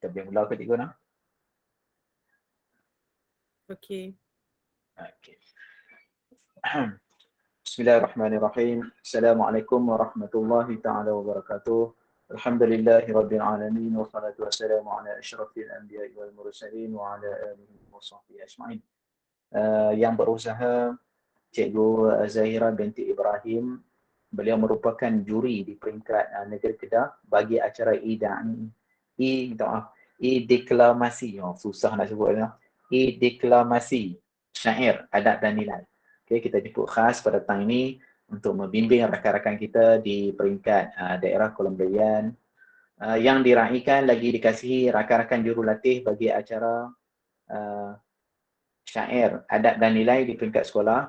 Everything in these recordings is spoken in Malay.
Kita boleh mula ke cikgu nak? Okey. Okey. Bismillahirrahmanirrahim. Assalamualaikum warahmatullahi taala wabarakatuh. Alhamdulillahi rabbil alamin wassalatu wassalamu ala asyrafil anbiya'i wal mursalin wa ala alihi wa sahbihi ajma'in. Yang berusaha Cikgu Zahira binti Ibrahim, beliau merupakan juri di peringkat negeri Kedah bagi acara deklamasi. Susah nak sebut lah. Deklamasi syair adat dan nilai. Okay, kita jemput khas pada petang ini untuk membimbing rakan-rakan kita di peringkat daerah Kolam Berlian yang diraikan lagi dikasihi rakan-rakan jurulatih bagi acara syair adat dan nilai di peringkat sekolah.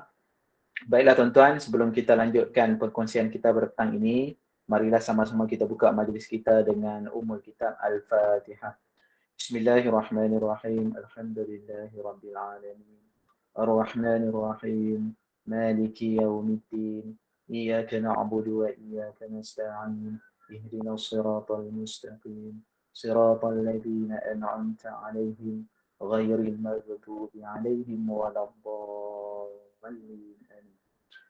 Baiklah tuan-tuan, sebelum kita lanjutkan perkongsian kita pada petang ini, marilah sama-sama kita buka majlis kita dengan Ummul Kitab Al-Fatihah. Bismillahirrahmanirrahim. Alhamdulillahirabbil alamin. Ar-Rahmanir-Rahim. Maliki yaumiddin. Iyyaka na'budu wa iyyaka nasta'in. Ihdinas siratal mustaqim. Siratal ladzina an'amta 'alaihim ghairil maghdubi 'alaihim waladdallin.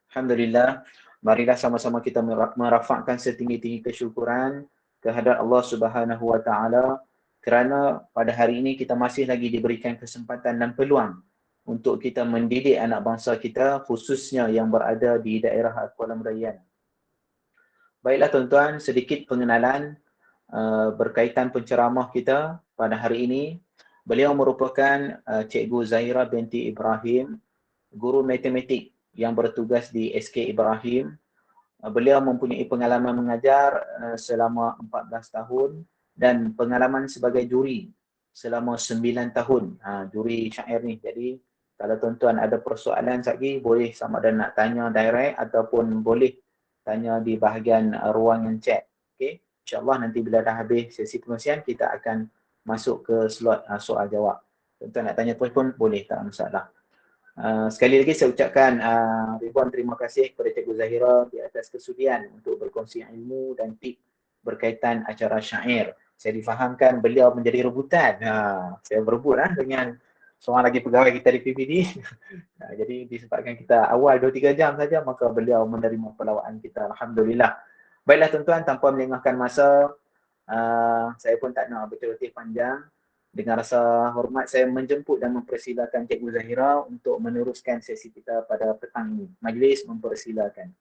Alhamdulillah, marilah sama-sama kita merafakkan setinggi-tinggi kesyukuran kehadrat Allah Subhanahu wa taala kerana pada hari ini kita masih lagi diberikan kesempatan dan peluang untuk kita mendidik anak bangsa kita, khususnya yang berada di daerah Kuala Merayan. Baiklah tuan-tuan, sedikit pengenalan berkaitan penceramah kita pada hari ini. Beliau merupakan Cikgu Zahira binti Ibrahim, guru matematik yang bertugas di SK Ibrahim. Beliau mempunyai pengalaman mengajar selama 14 tahun dan pengalaman sebagai juri selama 9 tahun. Juri syair ni. Jadi kalau tuan-tuan ada persoalan lagi, boleh sama ada nak tanya direct ataupun boleh tanya di bahagian ruangan chat. Okay? InsyaAllah nanti bila dah habis sesi pengisian, kita akan masuk ke slot soal jawab. Tuan-tuan nak tanya pun boleh, tak masalah. Sekali lagi saya ucapkan ribuan terima kasih kepada Cikgu Zahira di atas kesudian untuk berkongsi ilmu dan tip berkaitan acara syair. Saya difahamkan beliau menjadi rebutan. Saya berebut dengan seorang lagi pegawai kita di PPD. Jadi disebabkan kita awal 2-3 jam saja, maka beliau menerima pelawaan kita. Alhamdulillah. Baiklah tuan-tuan, tanpa melengahkan masa, saya pun tak nak bercerita panjang. Dengan rasa hormat saya menjemput dan mempersilakan Cikgu Zahira untuk meneruskan sesi kita pada petang ini. Majlis mempersilakan.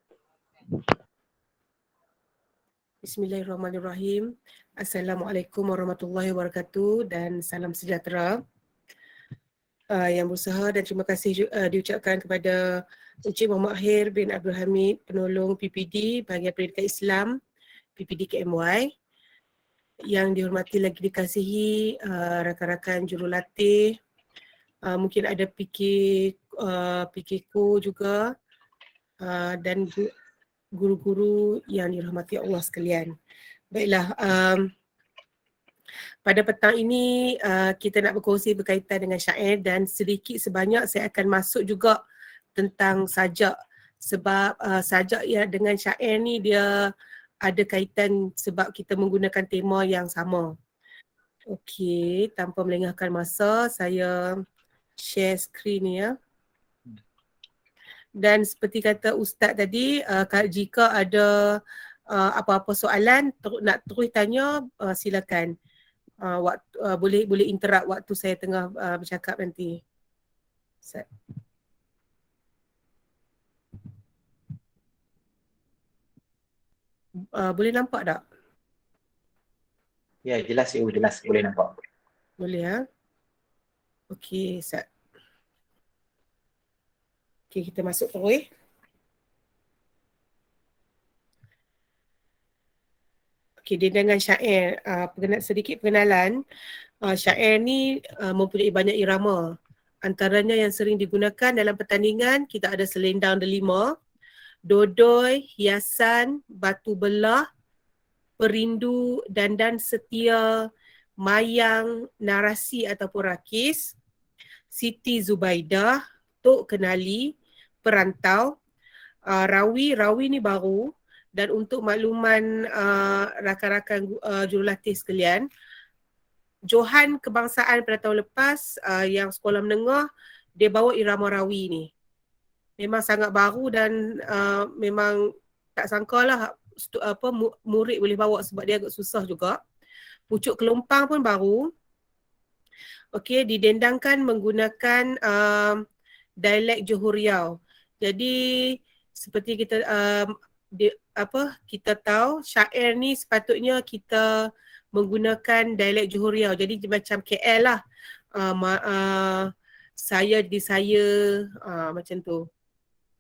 Bismillahirrahmanirrahim. Assalamualaikum warahmatullahi wabarakatuh dan salam sejahtera. Yang berusaha dan terima kasih diucapkan kepada Encik Muhammad Ahir bin Abdul Hamid, penolong PPD bahagian Pendidikan Islam PPD KMY. Yang dihormati lagi dikasihi rakan-rakan jurulatih, mungkin ada PKku juga, dan guru-guru yang dirahmati Allah sekalian. Baiklah, pada petang ini kita nak berkongsi berkaitan dengan syair dan sedikit sebanyak saya akan masuk juga tentang sajak, sebab sajak ya dengan syair ni dia ada kaitan sebab kita menggunakan tema yang sama. Okey, tanpa melengahkan masa, saya share skrin ni ya. Dan seperti kata Ustaz tadi, jika ada apa-apa soalan nak terus tanya, silakan. Boleh interrupt waktu saya tengah bercakap nanti. Ustaz. Boleh nampak tak? Ya, jelas ya, jelas. Boleh nampak. Boleh ya? Okey, Ustaz. Okey, kita masuk terus. Okey, dia dengan syair. Sedikit pengenalan. Syair ni mempunyai banyak irama. Antaranya yang sering digunakan dalam pertandingan, kita ada selendang delima, dodoi, hiasan, batu belah, perindu, dandan setia, mayang, narasi ataupun rakis, Siti Zubaidah, Tok Kenali, perantau, rawi ni baru. Dan untuk makluman rakan-rakan jurulatih sekalian, Johan kebangsaan pada tahun lepas yang sekolah menengah, dia bawa irama rawi ni. Memang sangat baru dan memang tak sangka lah murid boleh bawa sebab dia agak susah juga. Pucuk Kelompang pun baru. Okey, didendangkan menggunakan dialek Johor Riau. Jadi seperti kita kita tahu syair ni sepatutnya kita menggunakan dialek Johor Riau. Jadi macam KL lah. Saya di saya macam tu.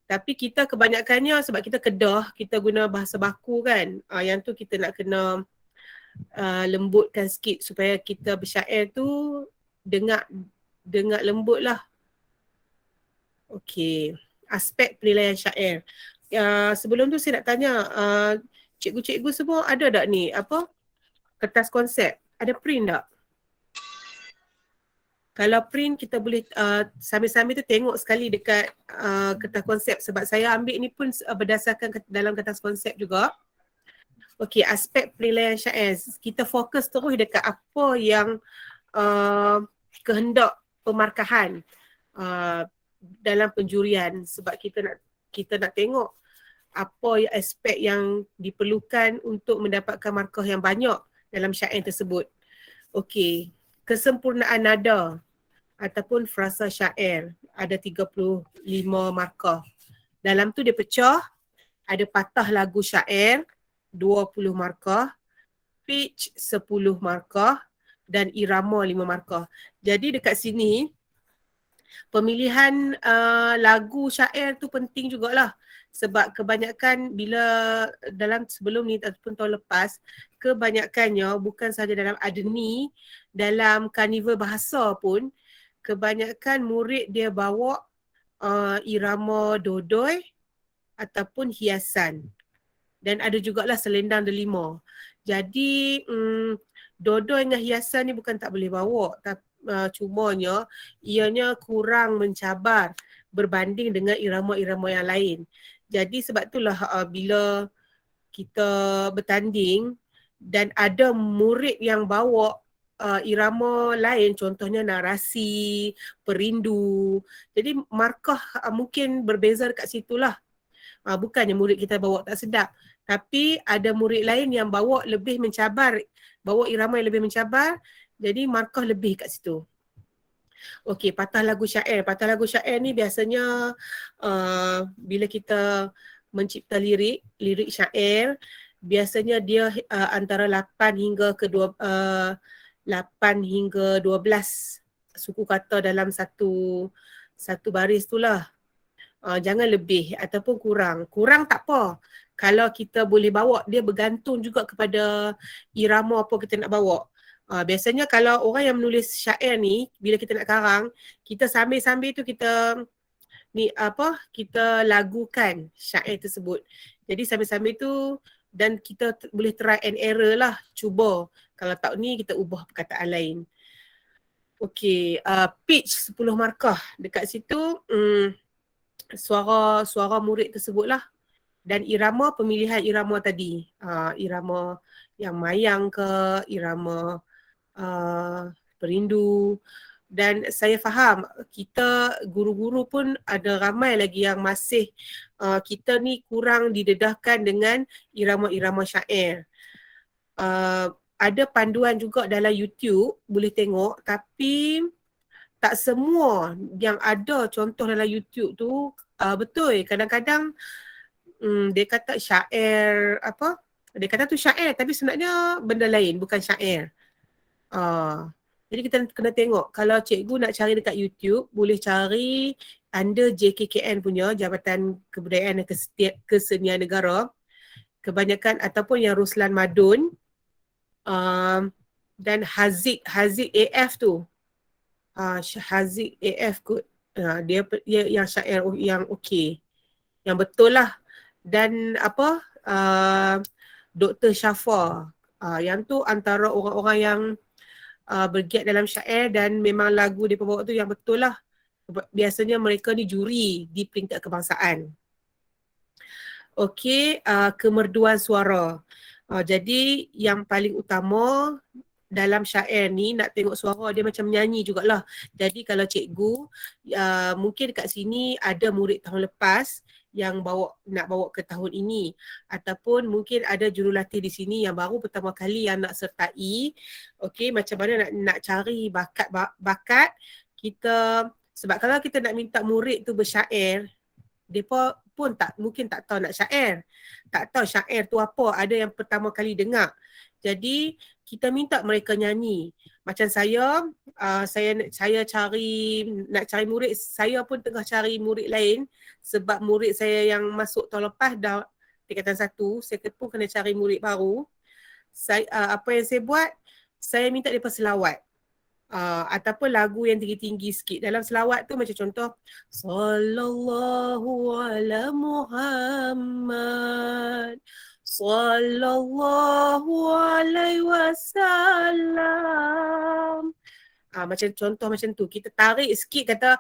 Tapi kita kebanyakannya sebab kita Kedah, kita guna bahasa baku kan. Yang tu kita nak kena lembutkan sikit supaya kita bersyair tu dengar lembut lah. Okey, aspek penilaian syair. Sebelum tu saya nak tanya, cikgu-cikgu semua ada tak ni kertas konsep? Ada print tak? Kalau print kita boleh sambil-sambil tu tengok sekali dekat kertas konsep sebab saya ambil ni pun berdasarkan dalam kertas konsep juga. Okey, aspek penilaian syair. Kita fokus terus dekat apa yang kehendak pemarkahan dalam penjurian sebab kita nak tengok apa aspek yang diperlukan untuk mendapatkan markah yang banyak dalam syair tersebut. Okey, kesempurnaan nada ataupun frasa syair ada 35 markah. Dalam tu dia pecah, ada patah lagu syair 20 markah, pitch 10 markah dan irama 5 markah. Jadi dekat sini pemilihan lagu syair tu penting jugalah sebab kebanyakan bila dalam sebelum ni ataupun tahun lepas kebanyakannya bukan sahaja dalam adeni, dalam karnival bahasa pun kebanyakan murid dia bawa irama dodoi ataupun hiasan dan ada jugalah selendang delima. Jadi dodoi dengan hiasan ni bukan tak boleh bawa, cumanya ianya kurang mencabar berbanding dengan irama-irama yang lain. Jadi sebab itulah bila kita bertanding dan ada murid yang bawa irama lain, contohnya narasi, perindu. Jadi markah mungkin berbeza dekat situlah. Bukannya murid kita bawa tak sedap, tapi ada murid lain yang bawa lebih mencabar, bawa irama yang lebih mencabar, jadi markah lebih kat situ. Okey, patah lagu syair. Patah lagu syair ni biasanya bila kita mencipta lirik syair, biasanya dia antara 8 hingga ke 12 suku kata dalam satu baris tu lah. Jangan lebih ataupun kurang. Kurang tak apa. Kalau kita boleh bawa, dia bergantung juga kepada irama apa kita nak bawa. Biasanya kalau orang yang menulis syair ni, bila kita nak karang, kita sambil-sambil tu kita lagukan syair tersebut. Jadi sambil-sambil tu dan kita boleh try and error lah, cuba. Kalau tak ni kita ubah perkataan lain. Okey, pitch 10 markah. Dekat situ suara murid tersebut lah. Dan irama, pemilihan irama tadi. Irama yang mayang ke, irama perindu. Dan saya faham kita guru-guru pun ada ramai lagi yang masih kita ni kurang didedahkan dengan irama-irama syair. Ada panduan juga dalam YouTube, boleh tengok, tapi tak semua yang ada contoh dalam YouTube tu betul. Kadang-kadang dia kata syair dia kata tu syair tapi sebenarnya benda lain, bukan syair. Jadi kita kena tengok. Kalau cikgu nak cari dekat YouTube, boleh cari under JKKN punya, Jabatan Kebudayaan dan Kesenian Negara. Kebanyakan ataupun yang Ruslan Madun dan Haziq AF tu. Haziq AF kot. Dia yang syair yang okey. Yang betul lah. Dan Dr. Syafa. Yang tu antara orang-orang yang bergiat dalam syair dan memang lagu dia bawa tu yang betul lah. Biasanya mereka ni juri di peringkat kebangsaan. Okey, kemerduan suara. Jadi yang paling utama dalam syair ni nak tengok suara dia macam menyanyi jugalah. Jadi kalau cikgu mungkin kat sini ada murid tahun lepas yang nak bawa ke tahun ini, ataupun mungkin ada jurulatih di sini yang baru pertama kali yang nak sertai. Okey, macam mana nak cari bakat kita, sebab kalau kita nak minta murid tu bersyair, mereka pun mungkin tak tahu nak syair. Tak tahu syair tu apa, ada yang pertama kali dengar. Jadi kita minta mereka nyanyi. Macam saya nak cari murid, saya pun tengah cari murid lain sebab murid saya yang masuk tahun lepas dah tingkatan 1, saya pun kena cari murid baru. Apa yang saya buat, saya minta mereka selawat. Ataupun lagu yang tinggi-tinggi sikit. Dalam selawat tu macam contoh Sallallahu ala Muhammad Sallallahu alaihi wasallam. Macam contoh macam tu. Kita tarik sikit, kata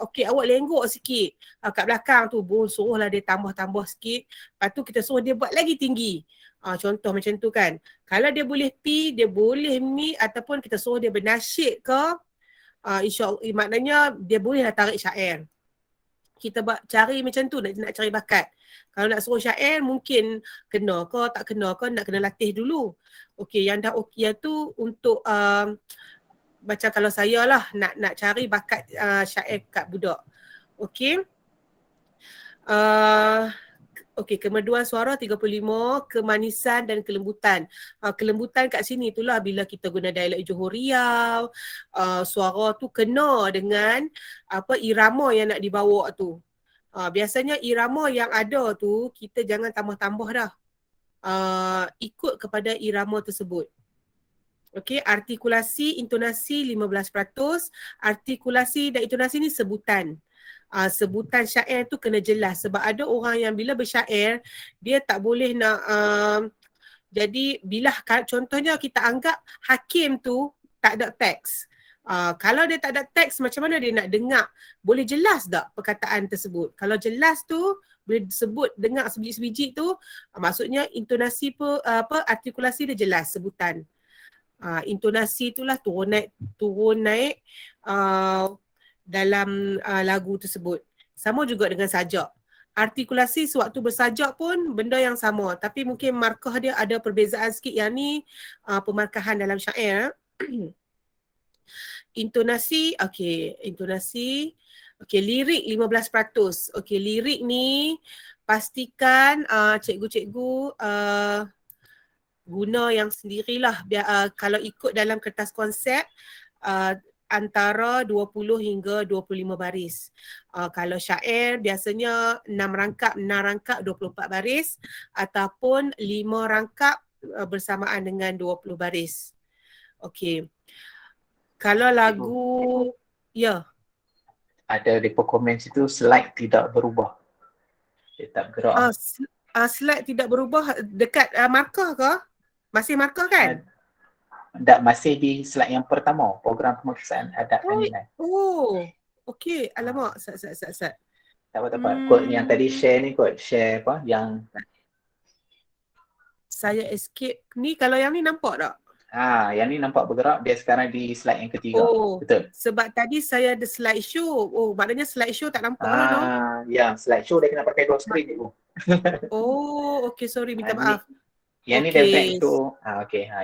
okey awak lenggok sikit kat belakang tu, suruhlah dia tambah-tambah sikit. Lepas tu kita suruh dia buat lagi tinggi. Contoh macam tu kan. Kalau dia boleh pi, dia boleh mi, ataupun kita suruh dia bernasyid ke, insyaAllah maknanya dia boleh tarik syair. Kita cari macam tu, nak cari bakat. Kalau nak suruh syair mungkin kena ke tak kena ke, nak kena latih dulu. Okey, yang dah okey tu untuk macam kalau saya lah nak cari bakat syair kat budak. Okey. Okey, kemerduan suara 35, kemanisan dan kelembutan. Kelembutan kat sini itulah bila kita guna dialek Johor Riau, suara tu kena dengan irama yang nak dibawa tu. Biasanya irama yang ada tu kita jangan tambah-tambah dah. Ikut kepada irama tersebut. Okey, artikulasi, intonasi 15%. Artikulasi dan intonasi ni sebutan. Sebutan syair tu kena jelas, sebab ada orang yang bila bersyair dia tak boleh nak jadi bila contohnya kita anggap hakim tu tak ada teks. Kalau dia tak ada teks, macam mana dia nak dengar? Boleh jelas tak perkataan tersebut? Kalau jelas tu boleh sebut, dengar sebiji-sebiji tu, maksudnya intonasi artikulasi dia jelas, sebutan. Intonasi itulah turun naik dalam lagu tersebut. Sama juga dengan sajak. Artikulasi sewaktu bersajak pun benda yang sama, tapi mungkin markah dia ada perbezaan sikit. Yang ni pemarkahan dalam syair. Intonasi, intonasi. Lirik 15%. Lirik ni pastikan cikgu-cikgu guna yang sendirilah. Kalau ikut dalam kertas konsep, antara 20 hingga 25 baris. Kalau syair biasanya 6 rangkap 24 baris, ataupun 5 rangkap bersamaan dengan 20 baris. Okey. Kalau lagu ada depa komen situ, slide tidak berubah. Dia tak bergerak. Slide tidak berubah dekat markah ke? Masih markah kan? Tak, masih di slide yang pertama, program pemeriksaan adab dan nilai. Okey. Alamak, sat. Tak apa. Kod yang tadi share ni, share apa yang saya escape ni. Kalau yang ni nampak tak? Yang ni nampak bergerak. Dia sekarang di slide yang ketiga. Betul. Sebab tadi saya ada slideshow. Maknanya slideshow tak nampak lah, no? Ya, slideshow dia kena pakai 2 screen cikgu. Okey, sorry, minta maaf. Yang ni dia back tu.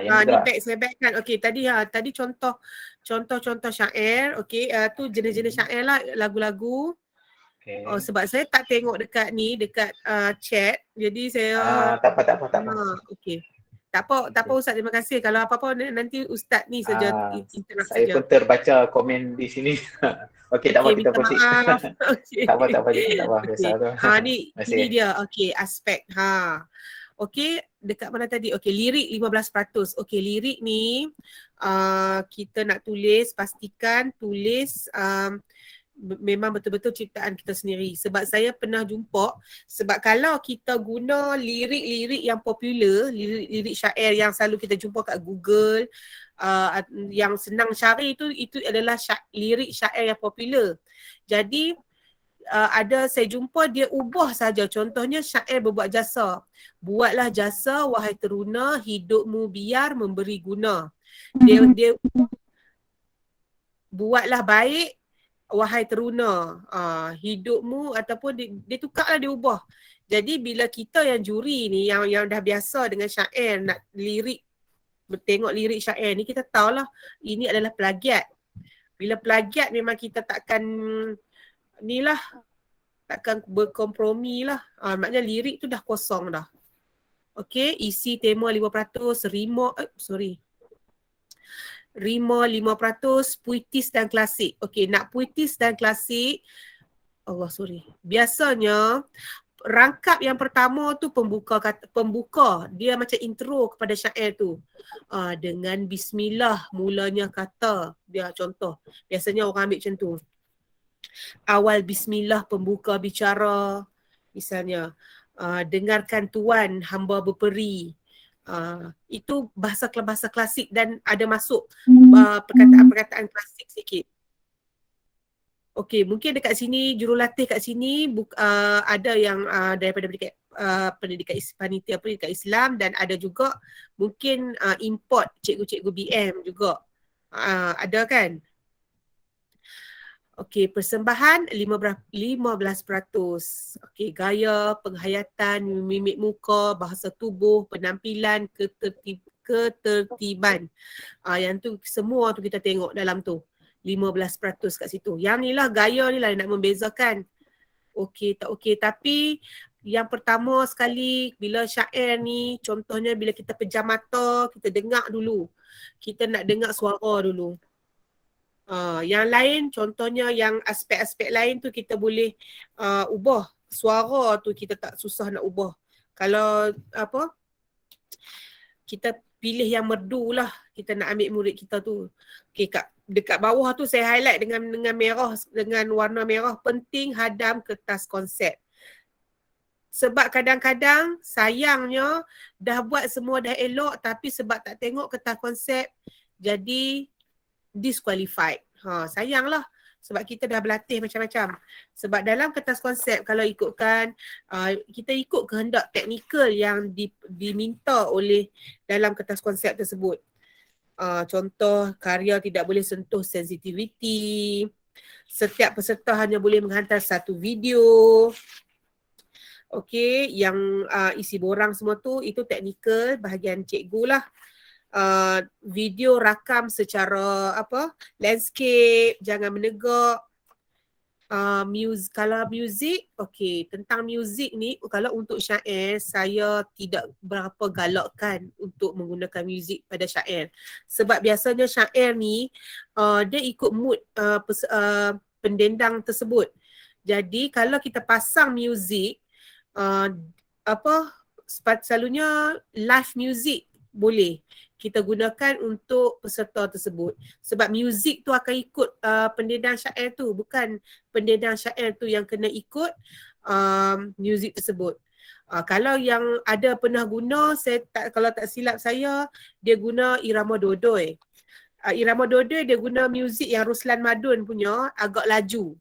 Yang ni back, saya back kan. Okey, tadi contoh syair. Okey, tu jenis-jenis syair lah, lagu-lagu. Okay. Sebab saya tak tengok dekat chat. Jadi saya tak apa. Okey. Tak apa Ustaz, terima kasih. Kalau apa-apa nanti Ustaz ni saja interrupt saya saja. Pun terbaca komen di sini. Okey, tak apa, kita proceed. Tak apa. Ni dia. Okey, aspek. Okey, dekat mana tadi? Okey, lirik 15%. Okey, lirik ni kita nak tulis, pastikan tulis memang betul-betul ciptaan kita sendiri. Sebab saya pernah jumpa, sebab kalau kita guna lirik-lirik yang popular, lirik syair yang selalu kita jumpa kat Google, yang senang cari itu adalah lirik syair yang popular. Jadi ada saya jumpa dia ubah saja. Contohnya syair berbuat jasa. Buatlah jasa wahai teruna, hidupmu biar memberi guna. Dia buatlah baik wahai teruna, hidupmu, ataupun dia tukarlah, dia ubah. Jadi bila kita yang juri ni, yang dah biasa dengan syair, nak lirik, tengok lirik syair ni, kita tahulah ini adalah plagiat. Bila plagiat memang kita takkan berkompromi lah. Maknanya lirik tu dah kosong dah. Okey, isi tema 5%, rima 5%, puitis dan klasik. Okey, nak puitis dan klasik, biasanya rangkap yang pertama tu pembuka, dia macam intro kepada syair tu. Dengan bismillah mulanya kata, dia contoh. Biasanya orang ambil macam tu. Awal bismillah pembuka bicara, misalnya. Dengarkan tuan hamba berperi. Itu bahasa klasik dan ada masuk perkataan-perkataan klasik sikit. Okey, mungkin dekat sini jurulatih kat sini ada yang daripada pendidikan panitia pendidikan Islam, dan ada juga mungkin import cikgu-cikgu BM juga. Ada kan? Okey, persembahan 15%. Okey, gaya, penghayatan, mimik muka, bahasa tubuh, penampilan, ketertiban. Yang tu semua tu kita tengok dalam tu. 15% kat situ. Yang ni lah, gaya ni lah nak membezakan. Okey, tak okey. Tapi yang pertama sekali bila syair ni, contohnya bila kita pejam mata, kita dengar dulu. Kita nak dengar suara dulu. Yang lain, contohnya yang aspek-aspek lain tu kita boleh ubah. Suara tu kita tak susah nak ubah. Kalau kita pilih yang merdu lah, kita nak ambil murid kita tu. Okay, dekat bawah tu saya highlight dengan merah, dengan warna merah, penting hadam kertas konsep. Sebab kadang-kadang sayangnya dah buat semua dah elok, tapi sebab tak tengok kertas konsep, jadi disqualified. Sayanglah, sebab kita dah berlatih macam-macam. Sebab dalam kertas konsep, kalau ikutkan, kita ikut kehendak teknikal yang diminta oleh dalam kertas konsep tersebut. Contoh, karya tidak boleh sentuh sensitivity, setiap peserta hanya boleh menghantar satu video. Okey, yang isi borang semua tu, itu teknikal, bahagian cikgu lah. Video rakam secara landscape, jangan menegak. Kalau muzik, okey, tentang muzik ni, kalau untuk syair, saya tidak berapa galakkan untuk menggunakan muzik pada syair. Sebab biasanya syair ni, dia ikut mood pendendang tersebut. Jadi kalau kita pasang muzik, selalunya live music boleh kita gunakan untuk peserta tersebut. Sebab muzik tu akan ikut pendendang syair tu, bukan pendendang syair tu yang kena ikut muzik tersebut. Kalau yang ada pernah guna, kalau tak silap saya, dia guna Irama Dodoi. Irama Dodoi dia guna muzik yang Ruslan Madun punya, agak laju.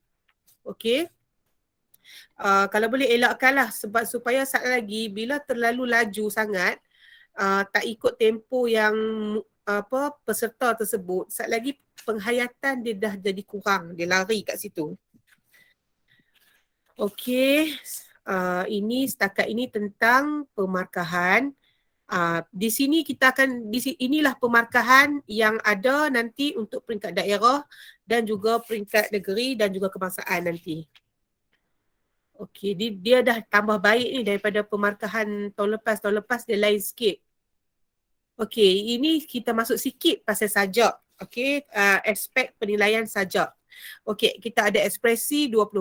Okey. Kalau boleh elakkanlah, sebab supaya sat lagi bila terlalu laju sangat, tak ikut tempo yang peserta tersebut, sat lagi penghayatan dia dah jadi kurang, dia lari kat situ. Okey, ini setakat ini tentang pemarkahan. Di sini inilah pemarkahan yang ada nanti untuk peringkat daerah dan juga peringkat negeri dan juga kebangsaan nanti. Okey, dia dah tambah baik ni daripada pemarkahan tahun lepas dia lain sikit. Okey, ini kita masuk sikit pasal sajak. Okey, aspek penilaian sajak. Okey, kita ada ekspresi 20%,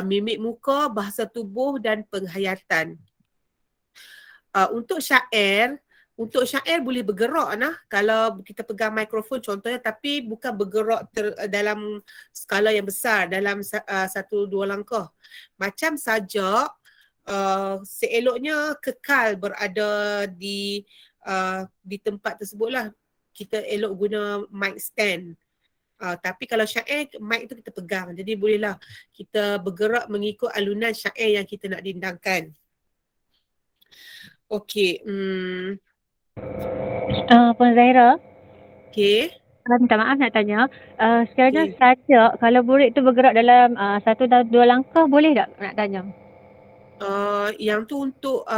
mimik muka, bahasa tubuh dan penghayatan. Untuk syair boleh bergerak kalau kita pegang mikrofon contohnya, tapi bukan bergerak dalam skala yang besar, dalam 1-2 langkah. Macam sajak, seeloknya kekal berada di tempat tersebutlah. Kita elok guna mic stand. Tapi kalau syair, mic tu kita pegang. Jadi bolehlah kita bergerak mengikut alunan syair yang kita nak dindangkan. Okey. Puan Zahira, Okey. Minta maaf nak tanya, sekiranya Okey. sajak kalau burik tu bergerak dalam 1 dan 2 langkah boleh tak nak tanya? Yang tu untuk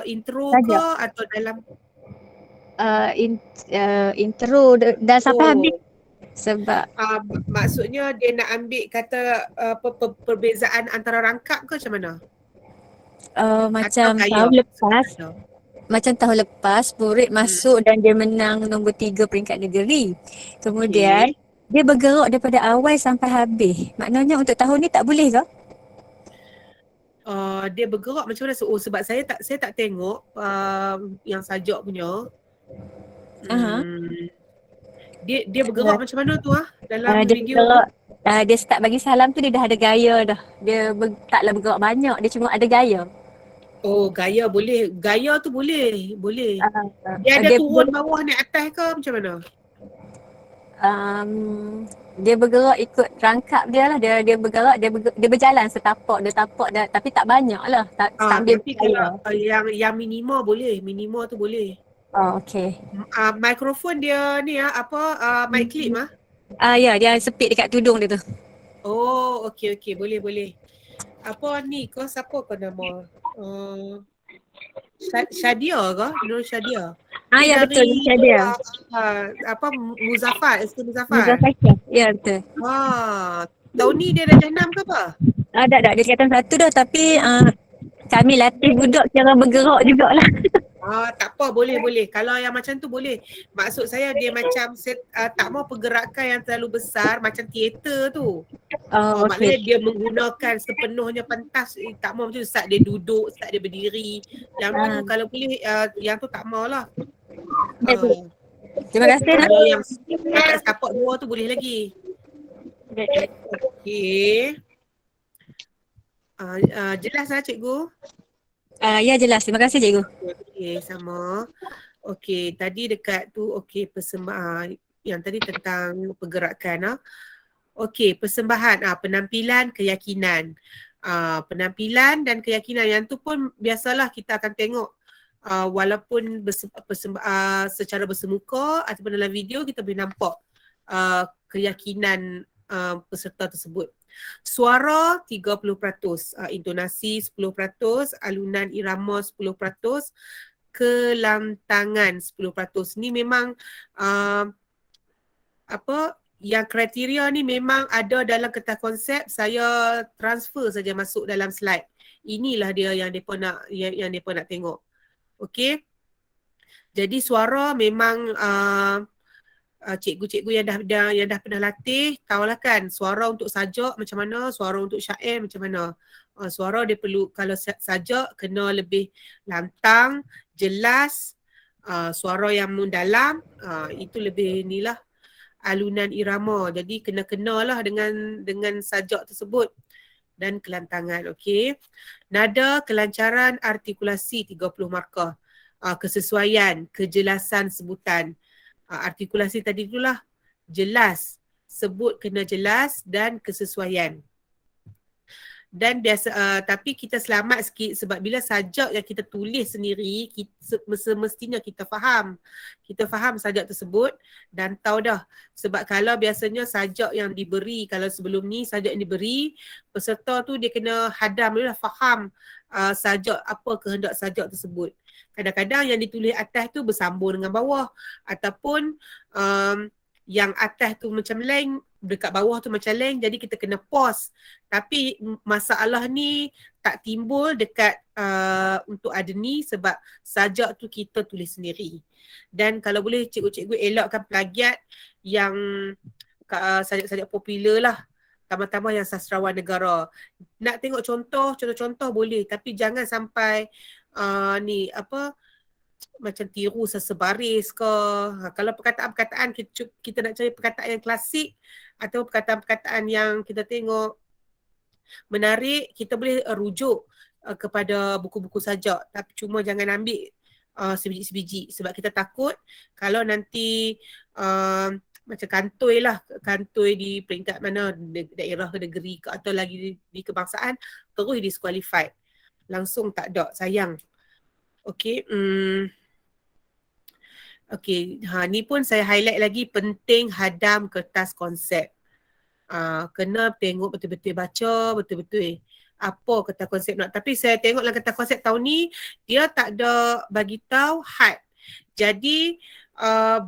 intro ke Sajak. atau dalam Intro dan sampai habis. oh Sebab maksudnya dia nak ambil kata perbezaan antara rangkap ke macam mana? Atau macam gaya? tahun lepas, Ada. Burik masuk dan dia menang nombor 3 peringkat negeri. Kemudian Okey. dia bergerak daripada awal sampai habis. Maknanya untuk tahun ni tak boleh ke? Dia bergerak macam mana? Sebab saya tak tengok yang sajak punya. Aha. Dia bergerak macam mana tu dalam Dia video tu? bergerak, dia start bagi salam tu dia dah ada gaya dah. Dia taklah bergerak banyak, dia cuma ada gaya. Oh, gaya boleh. Gaya tu boleh. Boleh. Dia ada Dia turun bawah naik atas ke macam mana? um, dia bergerak ikut rangkap dia lah. Dia bergerak, dia berjalan setapak, dia tapak dia, tapi tak banyak lah. Sambil Tapi bergaya. kalau yang minima boleh. Minima tu boleh. Oh, okay. Mikrofon dia ni mic clip Ya, dia sepit dekat tudung dia tu. Oh, okey. Boleh. Apa ni? Kau siapa kau nama? Shadia ke? Nur Shadia. Dia Ya betul, dari macam dia. Muzaffar, SK Musa Muzaffar. Fakir. Ya betul. Tahun ni dia darjah 6 ke apa? Tak, dia tingkatan 1 dah, tapi kami latih budak cara bergerak jugalah. Tak apa, boleh. Kalau yang macam tu boleh. Maksud saya dia macam tak mau pergerakan yang terlalu besar macam teater tu. Maknanya Okay. dia menggunakan sepenuhnya pentas, tak mau macam tu, start dia duduk, start dia berdiri. Yang tu kalau boleh, yang tu tak maulah. Baik. Terima kasih. Kalau yang kat setapak 2 tu boleh lagi. Okey. Jelas cikgu? Ya jelas, terima kasih cikgu. Okey, sama. Okey, tadi dekat tu persembahan yang tadi tentang pergerakan Okey, persembahan penampilan, keyakinan. Penampilan dan keyakinan yang tu pun biasalah kita akan tengok walaupun secara bersemuka ataupun dalam video kita boleh nampak keyakinan peserta tersebut. Suara 30%, intonasi 10%, alunan irama 10%, kelantangan 10%. Ni memang yang kriteria ni memang ada dalam kertas konsep, saya transfer saja masuk dalam slide. Inilah dia yang depa nak tengok. Okey. Jadi suara memang cikgu-cikgu yang dah pernah latih tahulah kan suara untuk sajak macam mana, suara untuk syair macam mana. Suara dia perlu, kalau sajak kena lebih lantang, jelas, suara yang mendalam, itu lebih inilah alunan irama. Jadi kena-kenalah dengan sajak tersebut dan kelantangan. Okey. Nada, kelancaran, artikulasi 30 markah. Kesesuaian, kejelasan sebutan. Artikulasi tadi itulah jelas, sebut kena jelas dan kesesuaian. Dan biasa tapi kita selamat sikit sebab bila sajak yang kita tulis sendiri, semestinya kita faham sajak tersebut dan tahu dah. Sebab kalau biasanya sajak yang diberi, kalau sebelum ni sajak yang diberi, peserta tu dia kena hadam dulu lah, faham sajak, apa kehendak sajak tersebut. Kadang-kadang yang ditulis atas tu bersambung dengan bawah, ataupun yang atas tu macam lain, dekat bawah tu macam lain, jadi kita kena pause. Tapi masalah ni tak timbul dekat untuk Adni sebab sajak tu kita tulis sendiri. Dan kalau boleh cikgu-cikgu elakkan plagiat yang sajak-sajak popular lah, tambah-tambah yang sastrawan negara. Nak tengok contoh boleh, tapi jangan sampai macam tiru sesebaris ke. Kalau perkataan-perkataan kita nak cari perkataan yang klasik atau perkataan-perkataan yang kita tengok menarik, kita boleh rujuk kepada buku-buku sajak, tapi cuma jangan ambil sebiji-sebiji sebab kita takut kalau nanti macam kantoi di peringkat mana, daerah ke negeri ke atau lagi di kebangsaan, terus disqualified. Langsung tak ada, sayang. Okey. Okey, ni pun saya highlight lagi penting hadam kertas konsep. Kena tengok betul-betul, baca betul-betul apa kertas konsep nak. Tapi saya tengok dalam kertas konsep tahun ni dia tak ada bagi tahu had. Jadi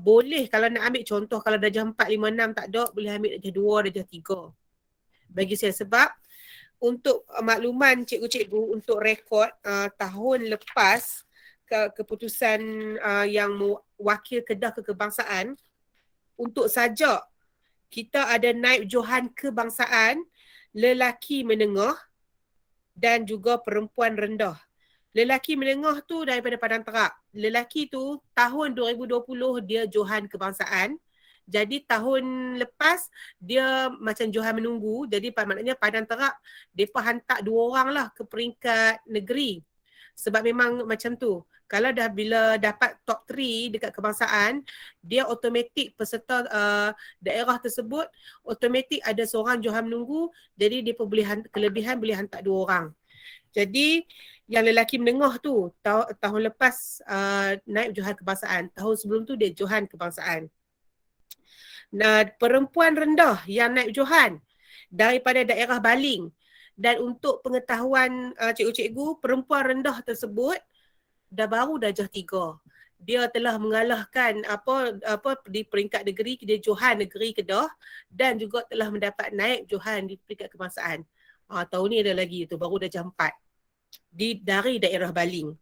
boleh kalau nak ambil contoh kalau darjah 4, 5, 6 tak ada, boleh ambil darjah 2, darjah 3. Bagi saya sebab untuk makluman cikgu-cikgu untuk rekod tahun lepas keputusan yang wakil Kedah Kebangsaan untuk sajak kita ada naib Johan kebangsaan lelaki menengah dan juga perempuan rendah. Lelaki menengah tu daripada Padang Terap. Lelaki tu tahun 2020 dia Johan kebangsaan. Jadi tahun lepas dia macam Johan menunggu. Jadi maknanya Padang Terap depa hantar 2 orang lah ke peringkat negeri. Sebab memang macam tu. Kalau dah bila dapat top 3 dekat kebangsaan, dia automatik peserta daerah tersebut automatik ada seorang Johan menunggu, jadi dia boleh kelebihan boleh hantar 2 orang. Jadi yang lelaki menengah tu tahun lepas naib Johan kebangsaan, tahun sebelum tu dia Johan kebangsaan. Nah, perempuan rendah yang naib Johan daripada daerah Baling. Dan untuk pengetahuan cikgu-cikgu, perempuan rendah tersebut baru darjah 3. Dia telah mengalahkan apa di peringkat negeri, dia Johan Negeri Kedah dan juga telah mendapat naib Johan di peringkat kebangsaan. Tahun ni ada lagi tu, baru darjah 4 dari daerah Baling.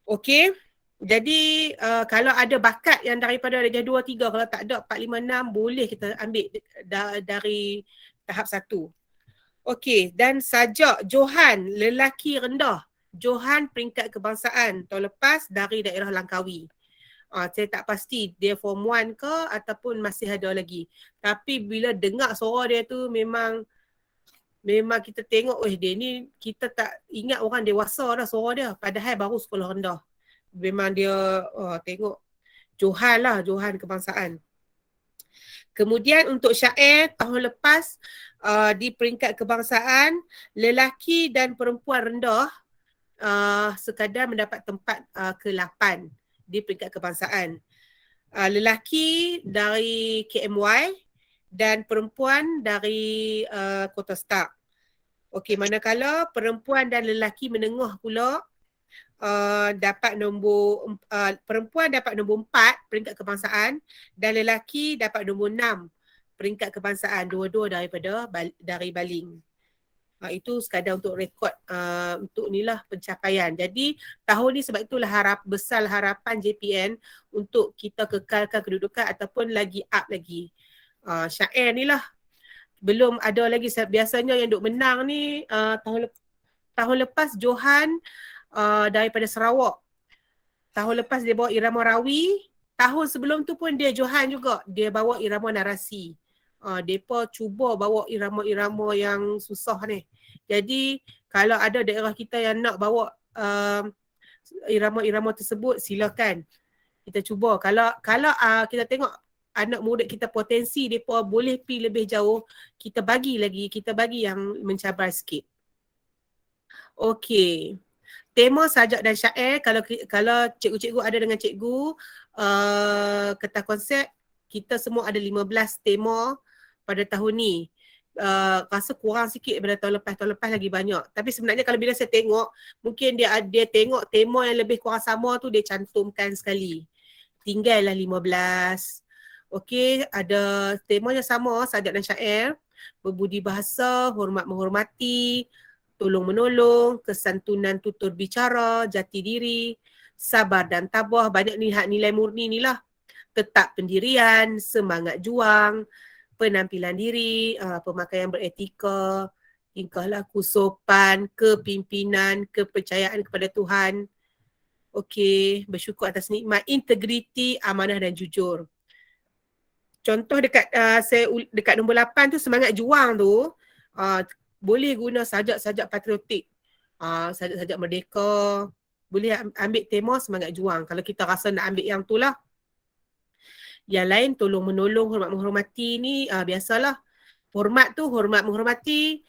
Okey. Jadi kalau ada bakat yang daripada darjah 2, 3, kalau tak ada 4, 5, 6 boleh kita ambil dari tahap 1. Okey, dan sajak Johan lelaki rendah, Johan peringkat kebangsaan tahun lepas dari daerah Langkawi. Saya tak pasti dia form 1 ke ataupun masih ada lagi. Tapi bila dengar suara dia tu memang kita tengok, dia ni kita tak ingat orang dewasa dah suara dia. Padahal baru sekolah rendah. Memang dia tengok Johan lah, Johan kebangsaan. Kemudian untuk syair tahun lepas di peringkat kebangsaan, lelaki dan perempuan rendah sekadar mendapat tempat ke-8 di peringkat kebangsaan. Lelaki dari KMY dan perempuan dari Kota Stark. Okey, manakala perempuan dan lelaki menengah pula dapat nombor perempuan dapat nombor 4 peringkat kebangsaan dan lelaki dapat nombor 6 peringkat kebangsaan, dua-dua dari Baling. Itu sekadar untuk rekod untuk inilah pencapaian. Jadi tahun ni sebab itulah besar harapan JPN untuk kita kekalkan kedudukan ataupun lagi up lagi. Syair ni lah belum ada lagi. Biasanya yang duk menang ni tahun lepas Johan daripada Sarawak. Tahun lepas dia bawa irama rawi. Tahun sebelum tu pun dia Johan juga. Dia bawa irama narasi. Depa cuba bawa irama-irama yang susah ni. Jadi kalau ada daerah kita yang nak bawa irama-irama tersebut, silakan. Kita cuba. Kalau kita tengok anak murid kita potensi depa boleh pergi lebih jauh, kita bagi yang mencabar sikit. Okey. Tema sajak dan syair, kalau cikgu-cikgu ada dengan cikgu kertas konsep, kita semua ada 15 tema pada tahun ni. Rasa kurang sikit daripada tahun lepas lagi banyak. Tapi sebenarnya kalau bila saya tengok, mungkin dia tengok tema yang lebih kurang sama tu dia cantumkan sekali. Tinggallah 15. Okey, ada tema yang sama, sajak dan syair, berbudi bahasa, hormat menghormati, tolong menolong, kesantunan tutur bicara, jati diri, sabar dan tabah, banyak nilai murni ni lah. Tetap pendirian, semangat juang, penampilan diri, pemakaian beretika, tingkah laku sopan, kepimpinan, kepercayaan kepada Tuhan. Okey, bersyukur atas nikmat, integriti, amanah dan jujur. Contoh dekat nombor 8 tu, semangat juang tu, boleh guna sajak-sajak patriotik, sajak-sajak merdeka. Boleh ambil tema semangat juang kalau kita rasa nak ambil yang tu lah. Yang lain tolong menolong, hormat menghormati ni biasalah. Hormat menghormati,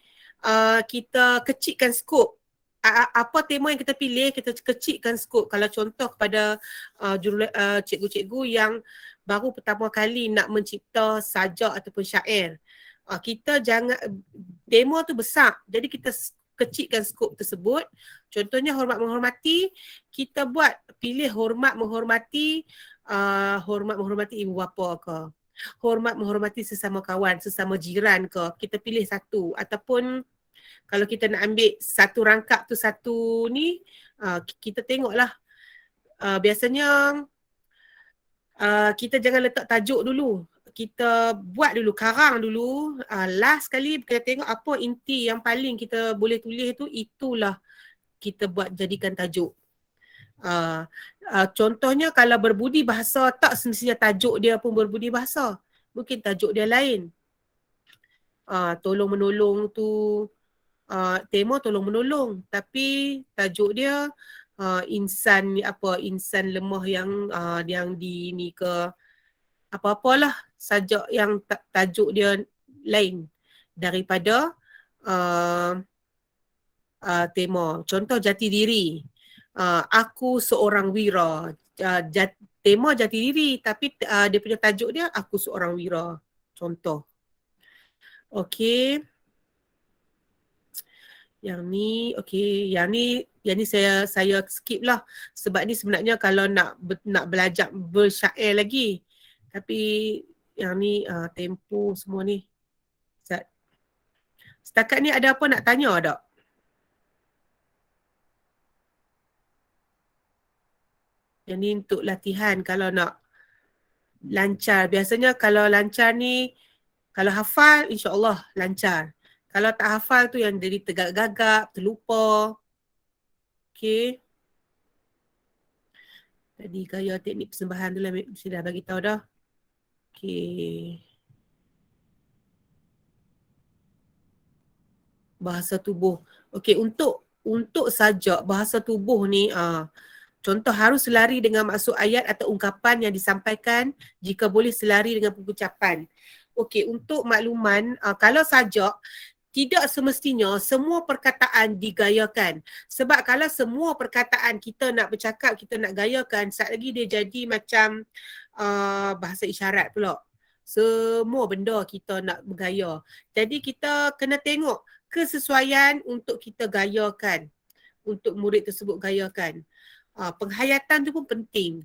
kita kecilkan skop. apa tema yang kita pilih, kita kecilkan skop. Kalau contoh kepada cikgu-cikgu yang baru pertama kali nak mencipta sajak ataupun syair, kita jangan, tema tu besar, jadi kita kecilkan skop tersebut. Contohnya hormat menghormati, kita buat pilih hormat menghormati ibu bapa ke, hormat menghormati sesama kawan, sesama jiran ke, kita pilih satu. Ataupun kalau kita nak ambil satu rangkap tu satu ni, kita tengoklah, biasanya kita jangan letak tajuk dulu, kita buat dulu, karang dulu, last kali kita tengok apa inti yang paling kita boleh tulis tu, itulah kita buat jadikan tajuk. Contohnya kalau berbudi bahasa, tak semestinya tajuk dia pun berbudi bahasa, mungkin tajuk dia lain. Tolong menolong tu, tema tolong menolong, tapi tajuk dia insan insan lemah yang di ni ke, apa-apalah sajak yang tajuk dia lain daripada tema. Contoh jati diri, aku seorang wira, tema jati diri tapi dia punya tajuk dia aku seorang wira, contoh. Okey. Yang ni saya skip lah, sebab ni sebenarnya kalau nak belajar bersyair lagi, tapi yang ni tempo semua ni. Setakat ni ada apa nak tanya tak? Yang ni untuk latihan kalau nak lancar. Biasanya kalau lancar ni, kalau hafal insya-Allah lancar. Kalau tak hafal tu yang jadi tergagap, terlupa. Okey. Tadi gaya teknik persembahan tu lah mesti dah bagi tahu dah. Okey. Bahasa tubuh. Okey, untuk sajak bahasa tubuh ni, contoh harus selari dengan maksud ayat atau ungkapan yang disampaikan, jika boleh selari dengan pengucapan. Okey, untuk makluman, kalau sajak, tidak semestinya semua perkataan digayakan. Sebab kalau semua perkataan kita nak bercakap, kita nak gayakan, saat lagi dia jadi macam bahasa isyarat pula. Semua benda kita nak bergaya. Jadi kita kena tengok kesesuaian untuk kita gayakan, untuk murid tersebut gayakan. Penghayatan tu pun penting.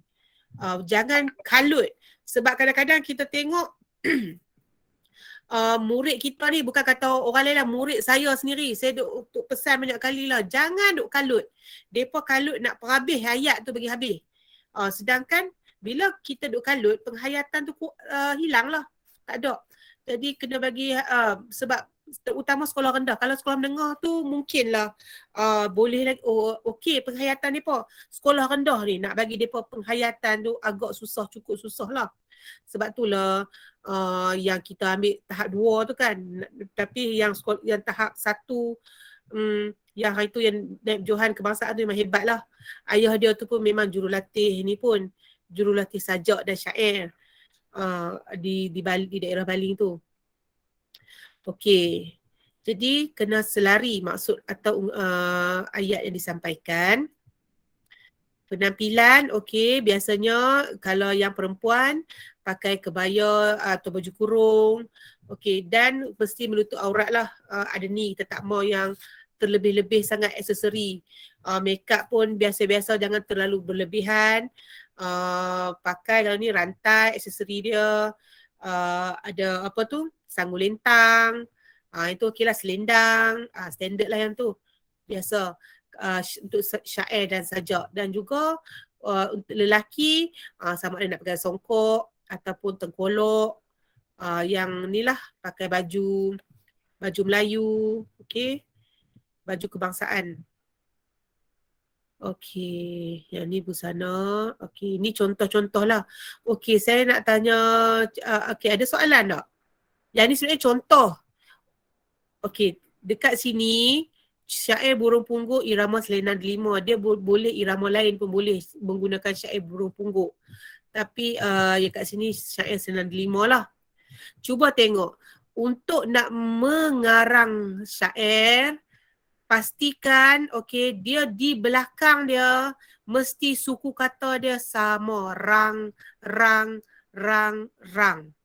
Jangan kalut. Sebab kadang-kadang kita tengok murid kita ni, bukan kata orang lain lah, murid saya sendiri, saya duk pesan banyak kali lah, jangan duk kalut. Mereka kalut nak perhabis ayat tu bagi habis. Sedangkan bila kita duk kalut, penghayatan tu hilang lah, tak ada. Jadi kena bagi, sebab terutama sekolah rendah. Kalau sekolah menengah tu mungkinlah boleh lagi, okey penghayatan mereka. Sekolah rendah ni nak bagi mereka penghayatan tu agak susah, cukup susah lah. Sebab itulah yang kita ambil tahap 2 tu kan. Tapi yang tahap 1, yang hari tu yang Naib Johan Kebangsaan tu memang hebat lah. Ayah dia tu pun memang jurulatih ni pun, jurulatih sajak dan syair di daerah Baling tu. Okey. Jadi kena selari maksud atau ayat yang disampaikan. Penampilan, okey, biasanya kalau yang perempuan pakai kebaya atau baju kurung, okey, dan mesti menutup aurat lah. Ada ni, kita tak mau yang terlebih-lebih sangat aksesori. Makeup pun biasa-biasa, jangan terlalu berlebihan. Pakai kalau ni rantai, aksesori dia. Ada apa tu, sanggul lentang. Itu okey lah, selendang. Standard lah yang tu, biasa. Untuk syair dan sajak. Dan juga untuk lelaki, sama ada nak pakai songkok ataupun tengkolok, yang ni lah, pakai baju Melayu, okey, baju kebangsaan. Okey, yang ni busana. Okey, ni contoh-contoh lah. Okey, saya nak tanya, okey, ada soalan tak? Yang ni sebenarnya contoh. Okey, dekat sini syair burung pungguk irama selendang delima. Dia boleh irama lain pun boleh menggunakan syair burung pungguk. Tapi yang kat sini syair selendang delima lah. Cuba tengok. Untuk nak mengarang syair, pastikan dia di belakang dia mesti suku kata dia sama, rang, rang, rang, rang.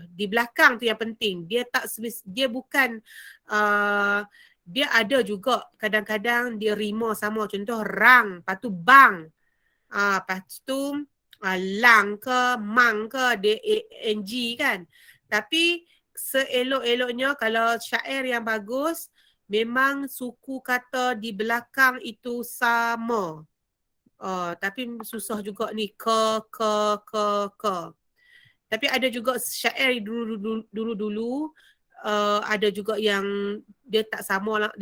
Di belakang tu yang penting. Dia bukan dia ada juga kadang-kadang dia rima sama, contoh rang, lepas tu bang. Lepas tu lang ke, mang ke, DANG kan. Tapi seelok-eloknya kalau syair yang bagus, memang suku kata di belakang itu sama. Tapi susah juga ni, ke. Tapi ada juga syair dulu-dulu ada juga yang dia tak sama.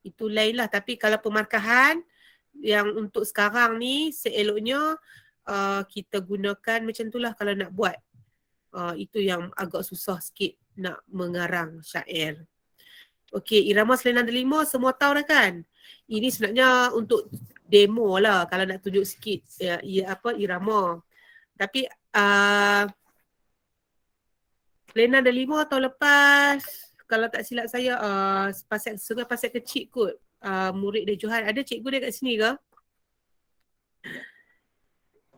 Itu lain lah. Tapi kalau pemarkahan yang untuk sekarang ni seeloknya kita gunakan macam tu lah kalau nak buat. Itu yang agak susah sikit nak mengarang syair. Okey, irama Selendang Delima semua tahu dah kan? Ini sebenarnya untuk demo lah kalau nak tunjuk sikit irama. Tapi Selendang Delima tahun lepas kalau tak silap saya Sungai Pasir Kecil kot. Murid dia Johan. Ada cikgu dia kat sini ke?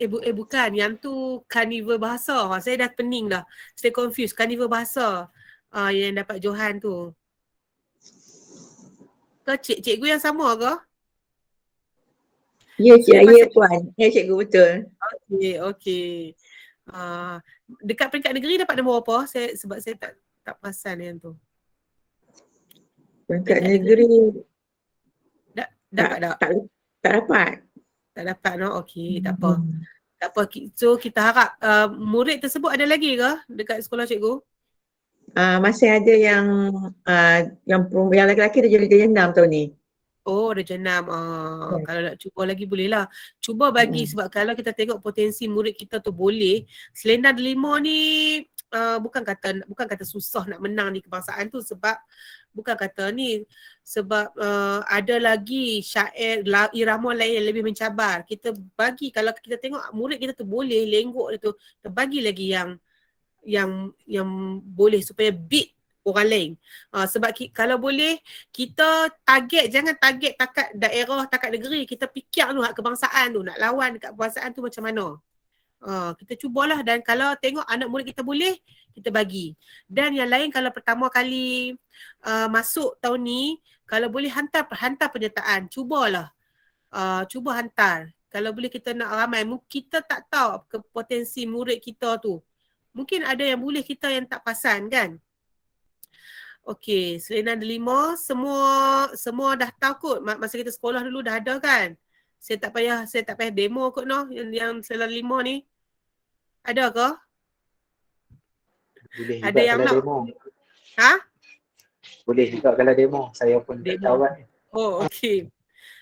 Bukan. Yang tu Karnival Bahasa. Saya dah pening dah. Saya confused. Karnival Bahasa yang dapat Johan tu. Ke cikgu yang sama ke? Ya, ya puan. Ya cikgu betul. Okey. Dekat peringkat negeri dapat nombor apa? Sebab saya tak perasan yang tu. Peringkat negeri dapat tak? Tak dapat. Tak dapat no? Okey, tak apa. Tak apa. So kita harap murid tersebut ada lagi ke dekat sekolah cikgu? Masih ada yang lelaki dia jadi 6 tahun ni. Oh, darjah 6. Kalau nak cuba lagi boleh lah. Cuba bagi sebab kalau kita tengok potensi murid kita tu boleh. Selendang Delima ni bukan kata susah nak menang di kebangsaan tu sebab bukan kata ni sebab ada lagi syair irama lain yang lebih mencabar. Kita bagi kalau kita tengok murid kita tu boleh lenggok dia tu, kita bagi lagi yang boleh supaya beat orang lain. Sebab kalau boleh kita jangan target takat daerah, takat negeri, kita fikir dulu hak kebangsaan tu, nak lawan dekat kebangsaan tu macam mana. Kita cubalah dan kalau tengok anak murid kita boleh, kita bagi. Dan yang lain kalau pertama kali masuk tahun ni, kalau boleh hantar penyertaan, cubalah. Cuba hantar. Kalau boleh kita nak ramai, kita tak tahu ke potensi murid kita tu. Mungkin ada yang boleh kita yang tak perasan kan. Okey, Selendang Delima semua dah tahu kot masa kita sekolah dulu dah ada kan. Saya tak payah demo kot noh yang Selendang Delima ni. Ada ke? Boleh juga ada yang kalau nak demo. Boleh juga kalau demo. Saya pun tak tahu kan. Oh, okey.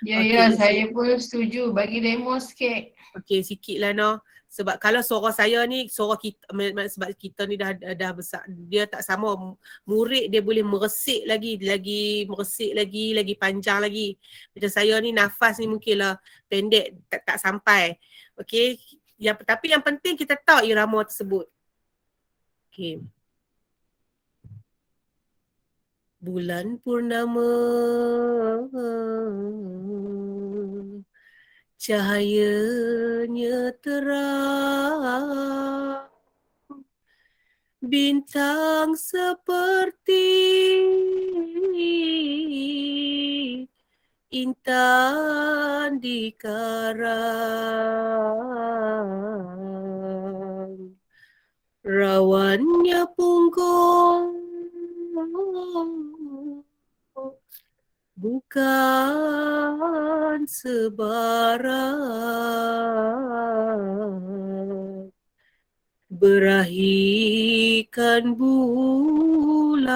Ya, saya pun setuju bagi demo sikit. Okey, sikit lah noh. Sebab kalau suara saya ni, suara kita, sebab kita ni dah besar, dia tak sama. Murid dia boleh meresik lagi meresik lagi panjang lagi. Macam saya ni nafas ni mungkinlah pendek, tak sampai. Okey, tapi yang penting kita tahu irama tersebut. Okey. Bulan purnama cahayanya terang, bintang seperti intan di karang, rawannya punggung bukan sebarang, berahikan bulan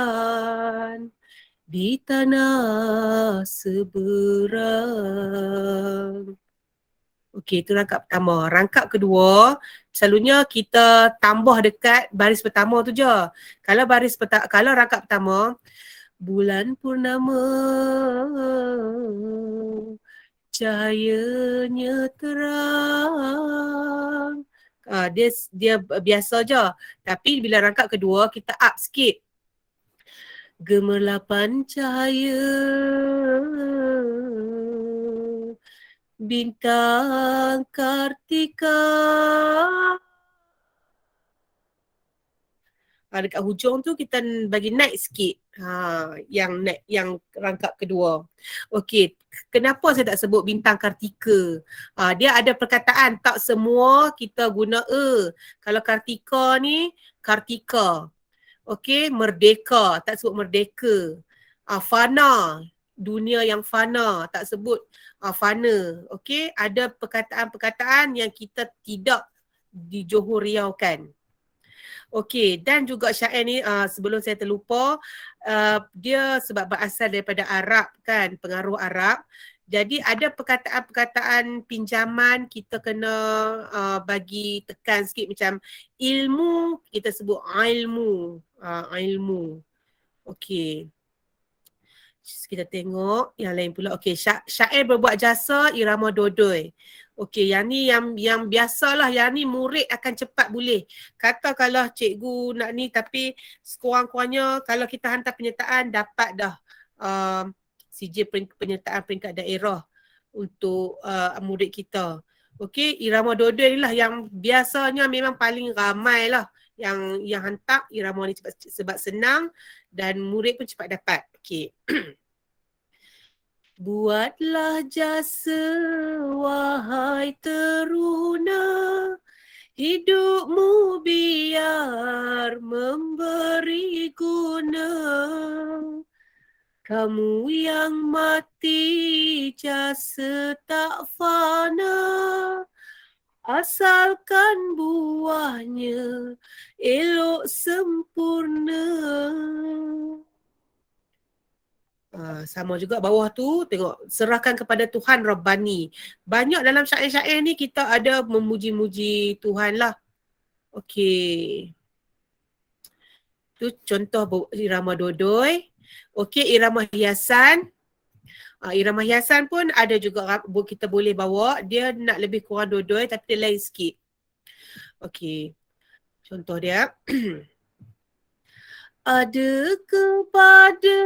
di tanah seberang. Okey, itu rangkap pertama. Rangkap kedua, selalunya kita tambah dekat baris pertama tu je. Kalau rangkap pertama, bulan purnama cahayanya terang. Dia biasa je. Tapi bila rangkap kedua, kita up sikit. gemerlapan cahaya bintang Kartika. Dekat hujung tu kita bagi naik sikit. Yang naik, yang rangkap kedua. Okey, kenapa saya tak sebut bintang Kartika? Dia ada perkataan tak semua kita guna Kalau Kartika ni, Kartika. Okey, merdeka, tak sebut merdeka. Fana, dunia yang fana, tak sebut fana. Okey, ada perkataan-perkataan yang kita tidak di Johor Riaukan. Okey, dan juga syair ni sebelum saya terlupa, dia sebab berasal daripada Arab kan, pengaruh Arab. Jadi ada perkataan-perkataan pinjaman kita kena bagi tekan sikit, macam ilmu kita sebut ilmu. Ilmu. Okey. Kita tengok yang lain pula. Okey, syair berbuat jasa irama dodoi. Okey, yang ni yang biasalah, yang ni murid akan cepat boleh. Kata kalau cikgu nak ni, tapi sekurang-kurangnya kalau kita hantar penyertaan dapat dah CJ penyertaan peringkat daerah untuk murid kita. Okey, irama dodoi ni lah yang biasanya memang paling ramai lah yang hantar irama ni sebab senang dan murid pun cepat dapat. Okey. Buatlah jasa wahai teruna, hidupmu biar memberi guna. Kamu yang mati jasa tak fana, asalkan buahnya elok sempurna. Sama juga bawah tu, tengok, serahkan kepada Tuhan Rabbani. Banyak dalam syair-syair ni kita ada memuji-muji Tuhan lah. Okey. Tu contoh irama dodoi. Okey, irama hiasan. Irama hiasan pun ada juga kita boleh bawa. Dia nak lebih kurang dodoi tapi dia lain sikit. Okey. Contoh dia. Ada kepada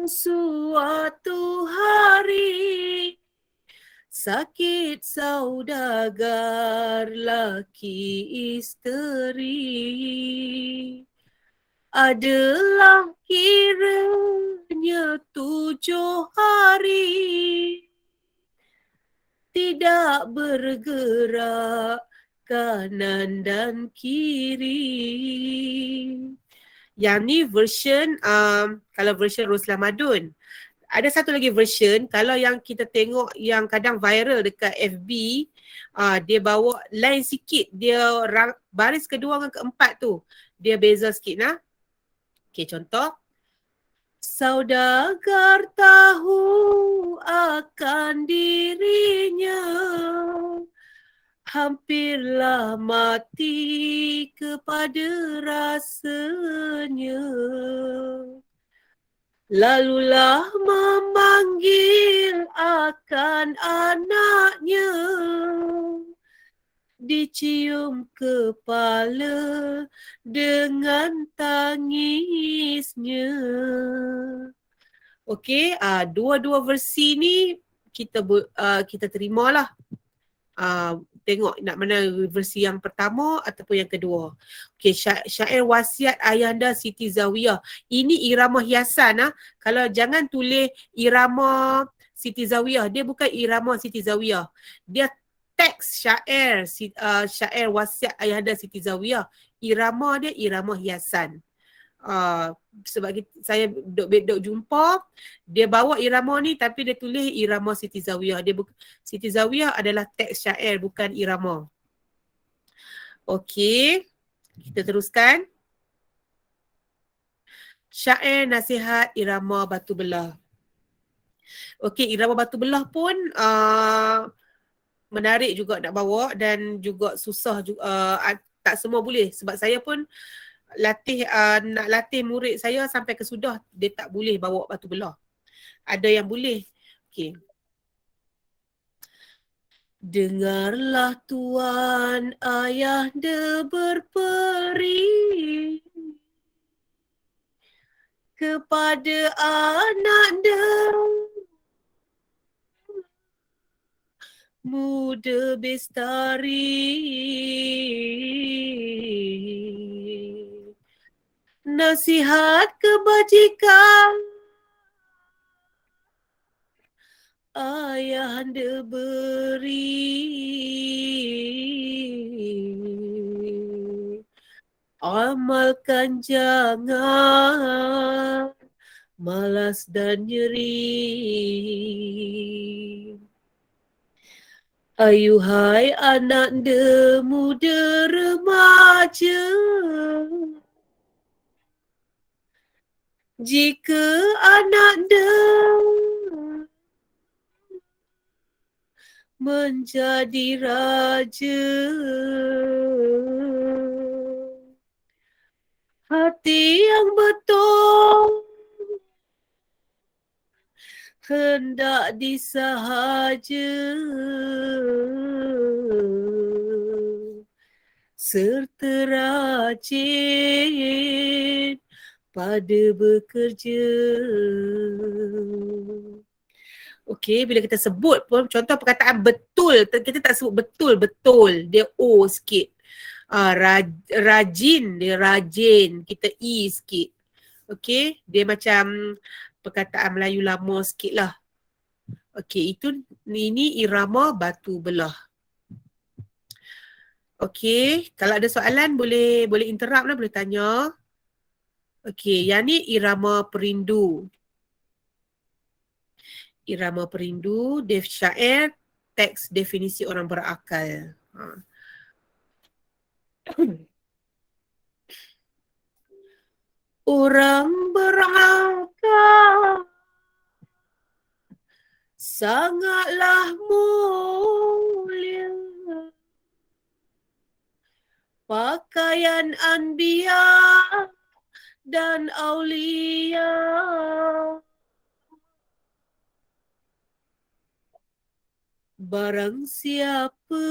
suatu hari sakit saudagar laki isteri. Adalah kiranya 7 hari tidak bergerak kanan dan kiri. Yang ni version, kalau version Roslan Madun. Ada satu lagi version, kalau yang kita tengok yang kadang viral dekat FB, dia bawa lain sikit. Dia baris kedua dengan keempat tu, dia beza sikit nah. Okay, contoh. Saudagar tahu akan dirinya, hampirlah mati kepada rasanya. Lalulah memanggil akan anaknya, dicium kepala dengan tangisnya. Okey, dua-dua versi ni kita terimalah. Tengok nak mana versi yang pertama ataupun yang kedua. Okey, syair wasiat Ayahanda Siti Zawiyah. Ini irama hiasan. Kalau jangan tulis irama Siti Zawiyah, dia bukan irama Siti Zawiyah. Dia teks syair syair wasiat Ayahanda Siti Zawiyah. Irama dia irama hiasan. Sebab saya duk jumpa dia bawa irama ni tapi dia tulis irama Siti Zawiyah. Siti Zawiyah adalah teks syair, bukan irama. Okey, kita teruskan. Syair nasihat irama batu belah. Okey, irama batu belah pun menarik juga nak bawa dan juga susah juga, tak semua boleh. Sebab saya pun nak latih murid saya sampai kesudah dia tak boleh bawa batu belah. Ada yang boleh. Okey. Dengarlah tuan ayahanda berperi, kepada anak dan muda bestari, nasihat kebajikan ayahanda beri, amalkan jangan malas dan nyeri. Ayuhai anak muda remaja, jika anak menjadi raja, hati yang betul hendak disahaja, serta rajin pada bekerja. Okey, bila kita sebut pun contoh perkataan betul, kita tak sebut betul-betul, dia O sikit. Rajin, dia rajin, kita E sikit. Okey, dia macam perkataan Melayu lama sikit lah. Okey, ini irama batu belah. Okey, kalau ada soalan boleh interrupt lah, boleh tanya. Okey, yang ni irama perindu. Irama perindu, Dev Syair, teks definisi orang berakal. Orang berakal sangatlah mulia, pakaian anbiya dan aulia. Barang siapa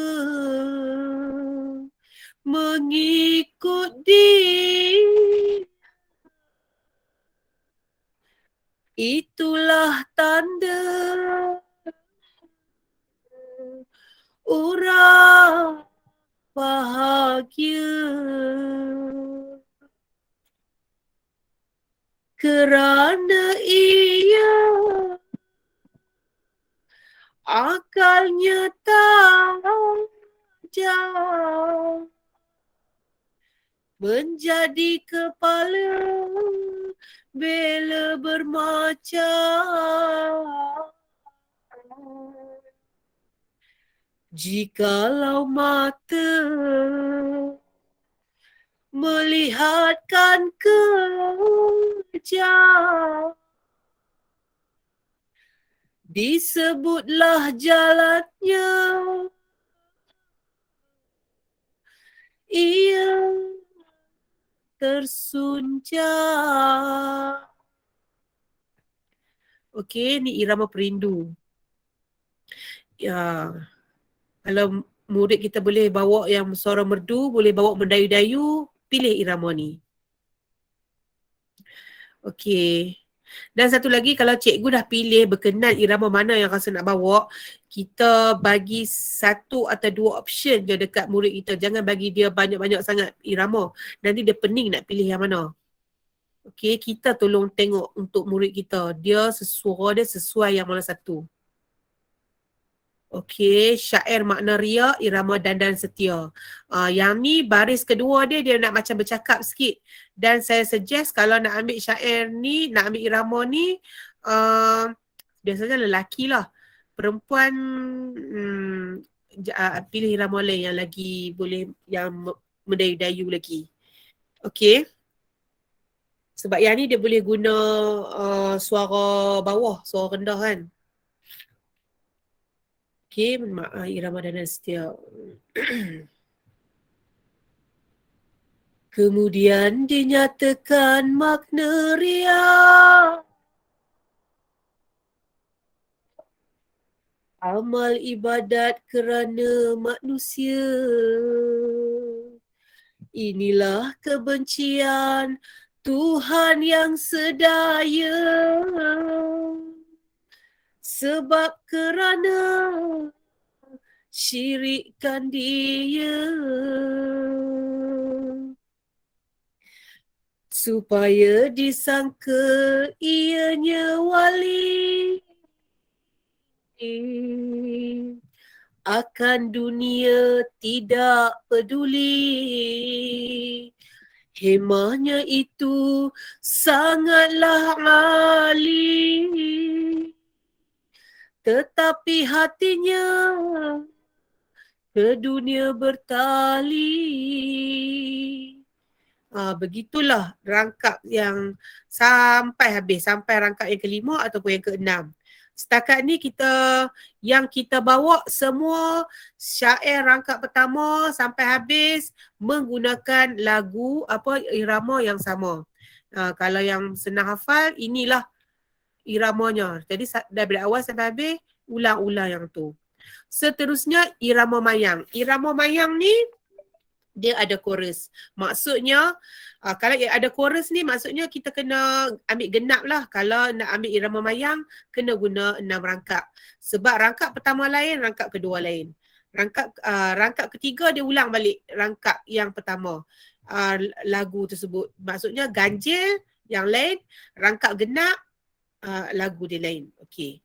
mengikut dia, itulah tanda orang bahagia. Kerana ia akalnya tajam, menjadi kepala bela bermacam. Jikalau mata melihatkan kejam, disebutlah jalannya ia tersunjang. Okey, ni irama perindu. Ya, kalau murid kita boleh bawa yang suara merdu, boleh bawa mendayu-dayu, pilih irama ni. Okey. Dan satu lagi, kalau cikgu dah pilih berkenan irama mana yang rasa nak bawa, kita bagi satu atau dua option je dekat murid kita. Jangan bagi dia banyak-banyak sangat irama. Nanti dia pening nak pilih yang mana. Okey, kita tolong tengok untuk murid kita. Suara dia sesuai yang mana satu. Okey, syair makna ria, irama dandan setia. Yang ni baris kedua dia nak macam bercakap sikit. Dan saya suggest kalau nak ambil syair ni, nak ambil irama ni, biasanya lelaki lah. Perempuan pilih irama lain yang lagi boleh, yang mendayu-dayu lagi. Okey. Sebab yang ni dia boleh guna suara bawah, suara rendah kan. Okey, irama dandan setia. Kemudian dinyatakan makna ria. Amal ibadat kerana manusia. Inilah kebencian Tuhan yang sedaya, sebab kerana syirikkan Dia, supaya disangka ianya wali akan dunia tidak peduli. Hemahnya itu sangatlah ali, tetapi hatinya ke dunia bertali. Begitulah rangkap yang sampai habis, sampai rangkap yang kelima ataupun yang keenam. Setakat ni yang kita bawa semua syair rangkap pertama sampai habis menggunakan lagu irama yang sama. Kalau yang senang hafal, inilah iramanya. Jadi daripada awal sampai habis ulang-ulang yang tu. Seterusnya irama mayang. Irama mayang ni dia ada chorus. Maksudnya kalau ada chorus ni maksudnya kita kena ambil genap lah. Kalau nak ambil irama mayang kena guna 6 rangkap. Sebab rangkap pertama lain, rangkap kedua lain. Rangkap ketiga dia ulang balik rangkap yang pertama lagu tersebut. Maksudnya ganjil yang lain, rangkap genap lagu dia lain. Okey.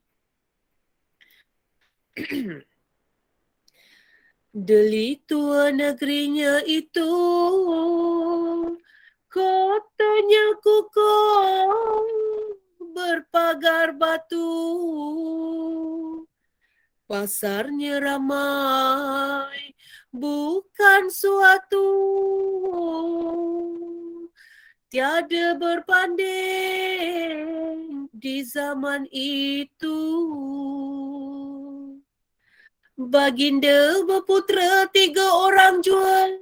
Deli tua negerinya itu, kotanya kukuh berpagar batu, pasarnya ramai bukan suatu, tiada berbanding di zaman itu. Baginda berputera 3 orang jual,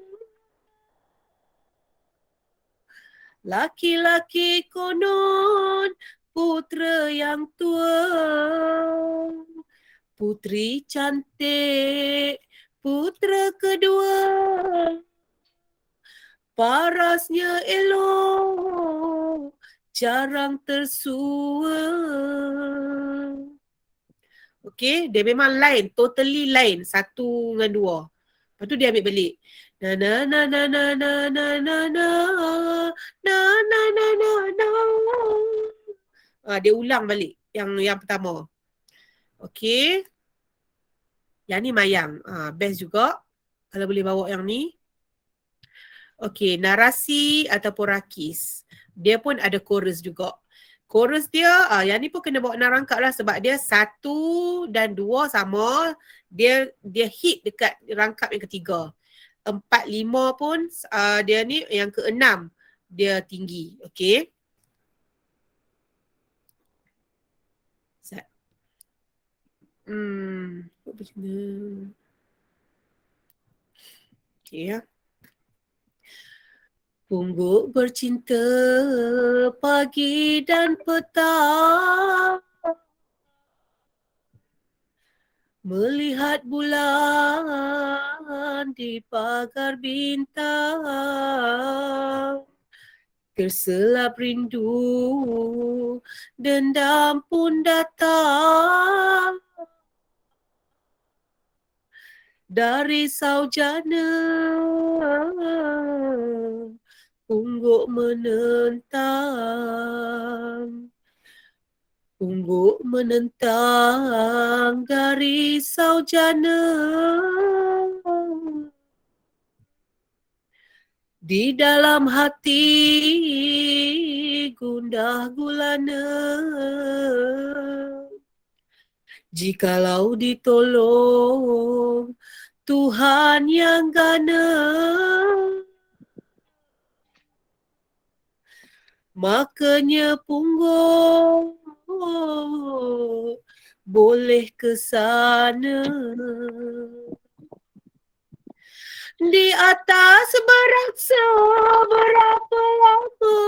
laki-laki konon putera yang tua, putri cantik putera kedua, parasnya elok jarang tersua. Okey, dia memang lain, totally lain satu dengan dua. Lepas tu dia ambil balik. Na na na na na na na na na na na na na na. Dia ulang balik yang pertama. Okey. Yang ni mayang. Best juga kalau boleh bawa yang ni. Okey, narasi ataupun rakis. Dia pun ada chorus juga. Chorus dia, yang ni pun kena bawa 6 rangkap lah sebab dia 1 dan 2 sama. Dia hit dekat rangkap yang ketiga. 4, 5 pun dia ni yang ke-6 dia tinggi. Okey. Okey ya. Pungguk bercinta pagi dan petang, melihat bulan di pagar bintang, terselap rindu, dendam pun datang dari saujana. Pungguk menentang, pungguk menentang dari saujana, di dalam hati gundah gulana. Jikalau ditolong Tuhan yang gana, makanya pungguk boleh ke sana. Di atas beraksa berapa lama,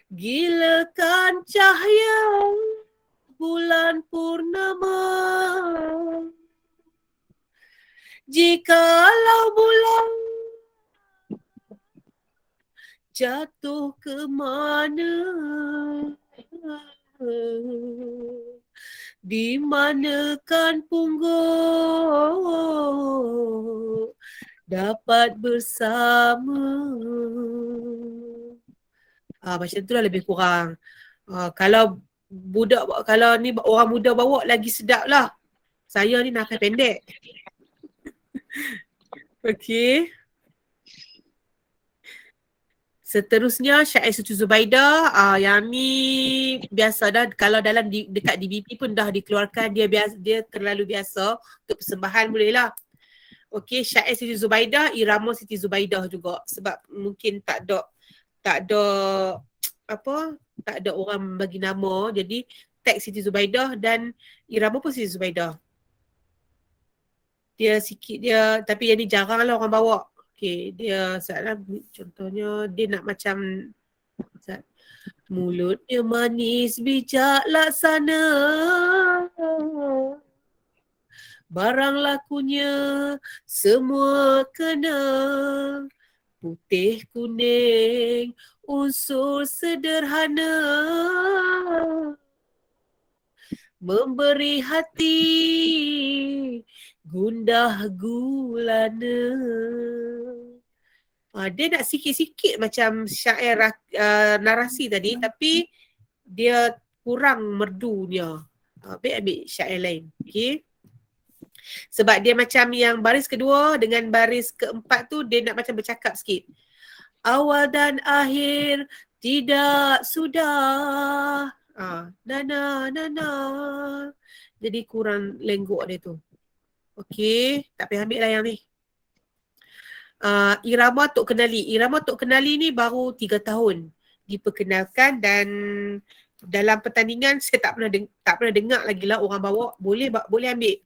gilakan cahaya bulan purnama. Jikalau bulan jatuh ke mana, di manakan punggung dapat bersama. Macam tu lah lebih kurang. Kalau ni orang muda bawa lagi sedap lah. Saya ni nafas pendek. Okey. Seterusnya syair Siti Zubaidah, yang ni biasa dah, kalau dekat DBP pun dah dikeluarkan, dia terlalu biasa untuk persembahan boleh lah. Okey, syair Siti Zubaidah, irama Siti Zubaidah juga sebab mungkin tak ada orang bagi nama, jadi tag Siti Zubaidah dan irama pun Siti Zubaidah. Dia sikit dia, tapi yang ni jarang lah orang bawa. Okay, dia contohnya dia nak macam mulutnya manis bijak laksana, barang lakunya semua kena, putih kuning unsur sederhana, memberi hati gundah gulana. Dia nak sikit-sikit macam syair narasi tadi, tapi dia kurang merdunya. Ambil syair lain. Okay. Sebab dia macam yang baris kedua dengan baris keempat tu dia nak macam bercakap sikit. Awal dan akhir tidak sudah. Nana. Jadi kurang lenggok dia tu. Okey, tak payah ambil lah yang ni. Irama Tok Kenali. Irama Tok Kenali ni baru 3 tahun diperkenalkan dan dalam pertandingan saya tak pernah dengar lagi lah orang bawa. Boleh ambil.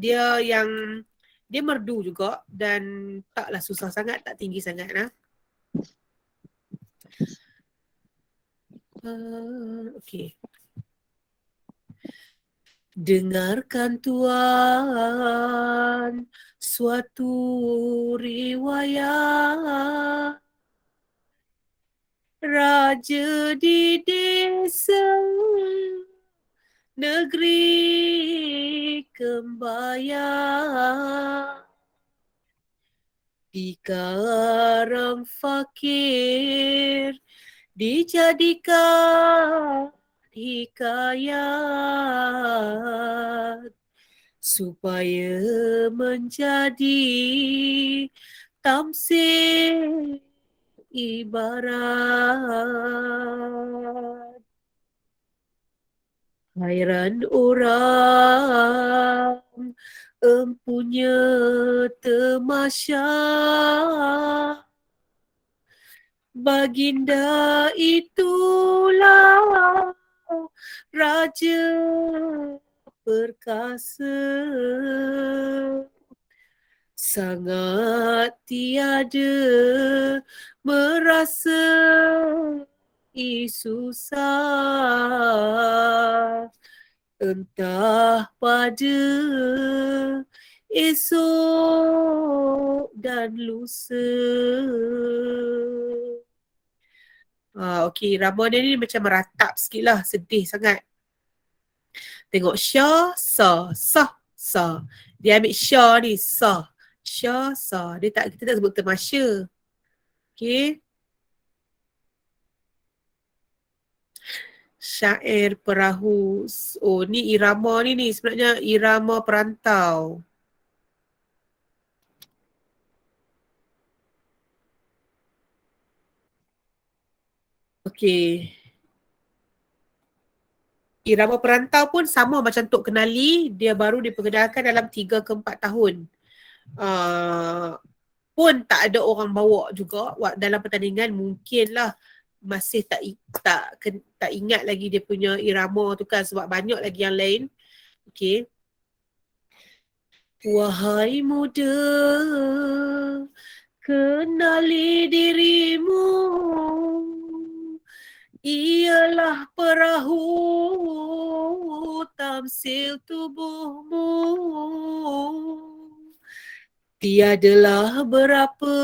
Dia merdu juga dan taklah susah sangat, tak tinggi sangat lah. Okey. Dengarkan tuan suatu riwayat, raja di desa negeri Kembayan, dikarang fakir dijadikan hikayat supaya menjadi tamsil ibarat. Hairan orang empunya tamasya, baginda itulah raja perkasa, sangat tiada merasa susah, entah pada esok dan lusa. Okey, irama dia ni macam meratap sikit lah, sedih sangat. Tengok sya, sa, sa. Dia ambil sya ni, sa. Sya, sa. Kita tak sebut tamasya. Okey. Syair perahu. Oh, ni irama ni sebenarnya irama perantau. Okey. Irama perantau pun sama macam Tok Kenali, dia baru diperkenalkan dalam 3 ke 4 tahun. Pun tak ada orang bawa juga dalam pertandingan, mungkinlah masih tak ingat lagi dia punya irama tu kan, sebab banyak lagi yang lain. Okey. Wahai muda, kenali dirimu, ialah perahu tamsil tubuhmu, Tiadalah berapa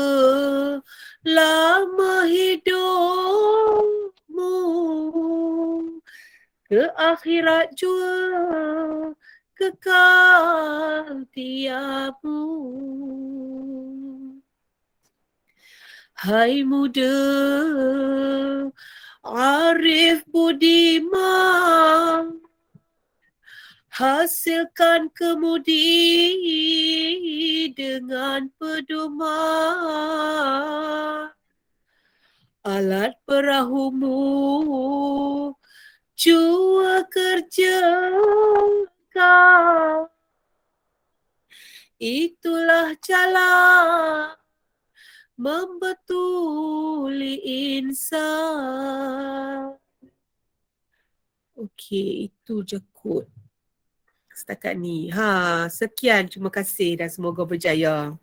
lama hidupmu, ke akhirat jua kekal tiapmu. Hai muda, arif budiman, hasilkan kemudi dengan pedoman. Alat perahumu jua kerjakan, itulah jalan membetuli insan. Okey, itu je kod setakat ni. Sekian, terima kasih dan semoga berjaya.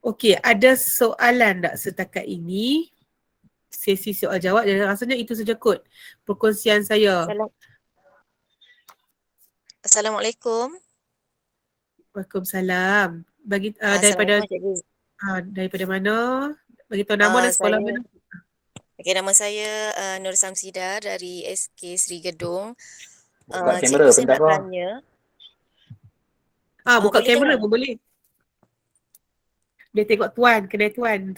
Okey, ada soalan tak setakat ini? Sesi soal jawab dan rasanya itu saja kod perkongsian saya. Assalamualaikum. Waalaikumsalam. Daripada Assalamualaikum, Cikgu. daripada mana? Bagi tahu nama dan sekolah mana? Nama saya Nur Samsida dari SK Sri Gedung. Buka Cikgu, kamera saya bentar nak kau. tanya. Buka boleh kamera tengok? pun boleh. Dia tengok tuan, kedai tuan.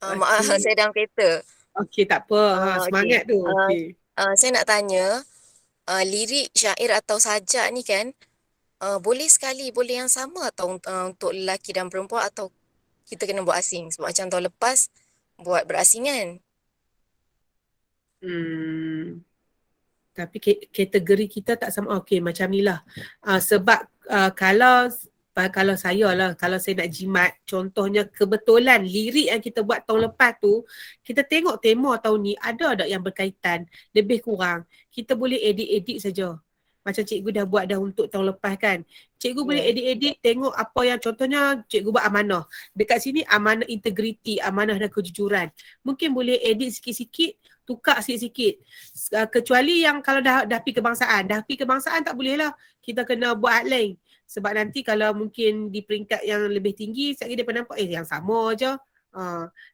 Maaf, Okey. saya dalam kereta. Okey, tak apa. Semangat tu. Okey. Saya nak tanya, lirik, syair atau sajak ni kan, boleh yang sama atau untuk lelaki dan perempuan, atau kita kena buat asing? Sebab macam tahun lepas buat berasingan. Tapi kategori kita tak sama. Okey, macam ni lah. Sebab kalau saya lah, kalau saya nak jimat, contohnya kebetulan lirik yang kita buat tahun lepas tu, kita tengok tema tahun ni ada tak yang berkaitan, lebih kurang. Kita boleh edit-edit saja. Macam cikgu dah buat dah untuk tahun lepas kan. Cikgu boleh edit-edit, tengok apa yang contohnya cikgu buat amanah. Dekat sini amanah integriti, amanah dan kejujuran. Mungkin boleh edit sikit-sikit, tukar sikit-sikit. Kecuali yang kalau dah pergi kebangsaan tak boleh lah. Kita kena buat lain. Sebab nanti kalau mungkin di peringkat yang lebih tinggi, sekali dia nampak yang sama je.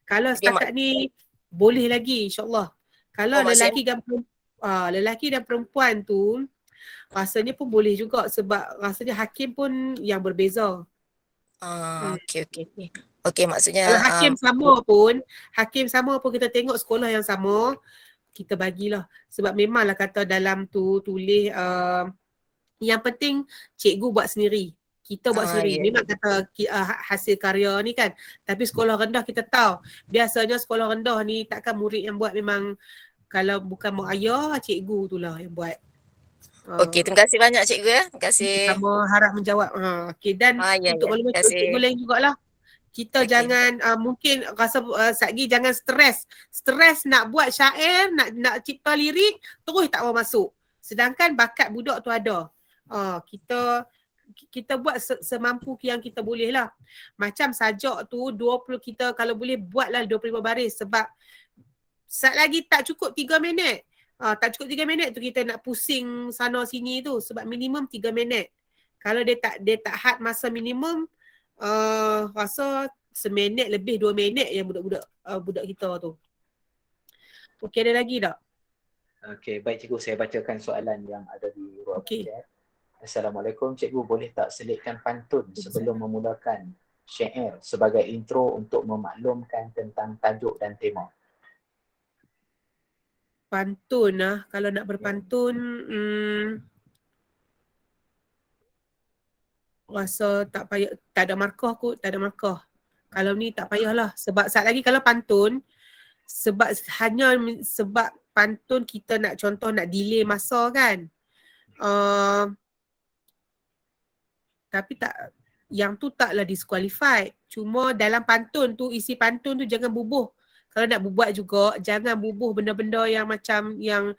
Kalau setakat ni boleh lagi, insyaAllah. Kalau lelaki dan perempuan tu, rasanya pun boleh juga sebab rasanya hakim pun yang berbeza. Okey, maksudnya kalau hakim sama pun kita tengok sekolah yang sama, kita bagilah. Sebab memanglah kata dalam tu tulis yang penting cikgu buat sendiri. Kita buat sendiri. Memang kata hasil karya ni kan. Tapi sekolah rendah kita tahu. Biasanya sekolah rendah ni takkan murid yang buat, memang kalau bukan mak ayah, cikgu tu lah yang buat. Okey, terima kasih banyak cikgu ya. Terima kasih. Sama harap menjawab. Okey, dan untuk maklumat cikgu lain jugalah. Kita jangan mungkin rasa satgi jangan stres. Stres nak buat syair, nak cipta lirik, terus tak mau masuk. Sedangkan bakat budak tu ada. Kita buat semampu yang kita boleh lah. Macam sajak tu 20 kita kalau boleh buatlah 25 baris sebab sat lagi tak cukup 3 minit. Tak cukup 3 minit tu kita nak pusing sana sini tu sebab minimum 3 minit. Kalau dia tak had masa minimum, rasa seminit lebih 2 minit yang budak kita tu. Okey, ada lagi tak? Okey, baik cikgu, saya bacakan soalan yang ada di ruang chat. Assalamualaikum cikgu, boleh tak selitkan pantun sebelum memulakan syair sebagai intro untuk memaklumkan tentang tajuk dan tema? Pantun kalau nak berpantun, rasa tak payah, tak ada markah kot, tak ada markah. Kalau ni tak payahlah sebab saat lagi kalau pantun, sebab pantun kita nak contoh nak delay masa kan. Tapi tak, yang tu taklah disqualified. Cuma dalam pantun tu, isi pantun tu jangan bubuh. Kalau nak buat juga, jangan bubuh benda-benda yang macam yang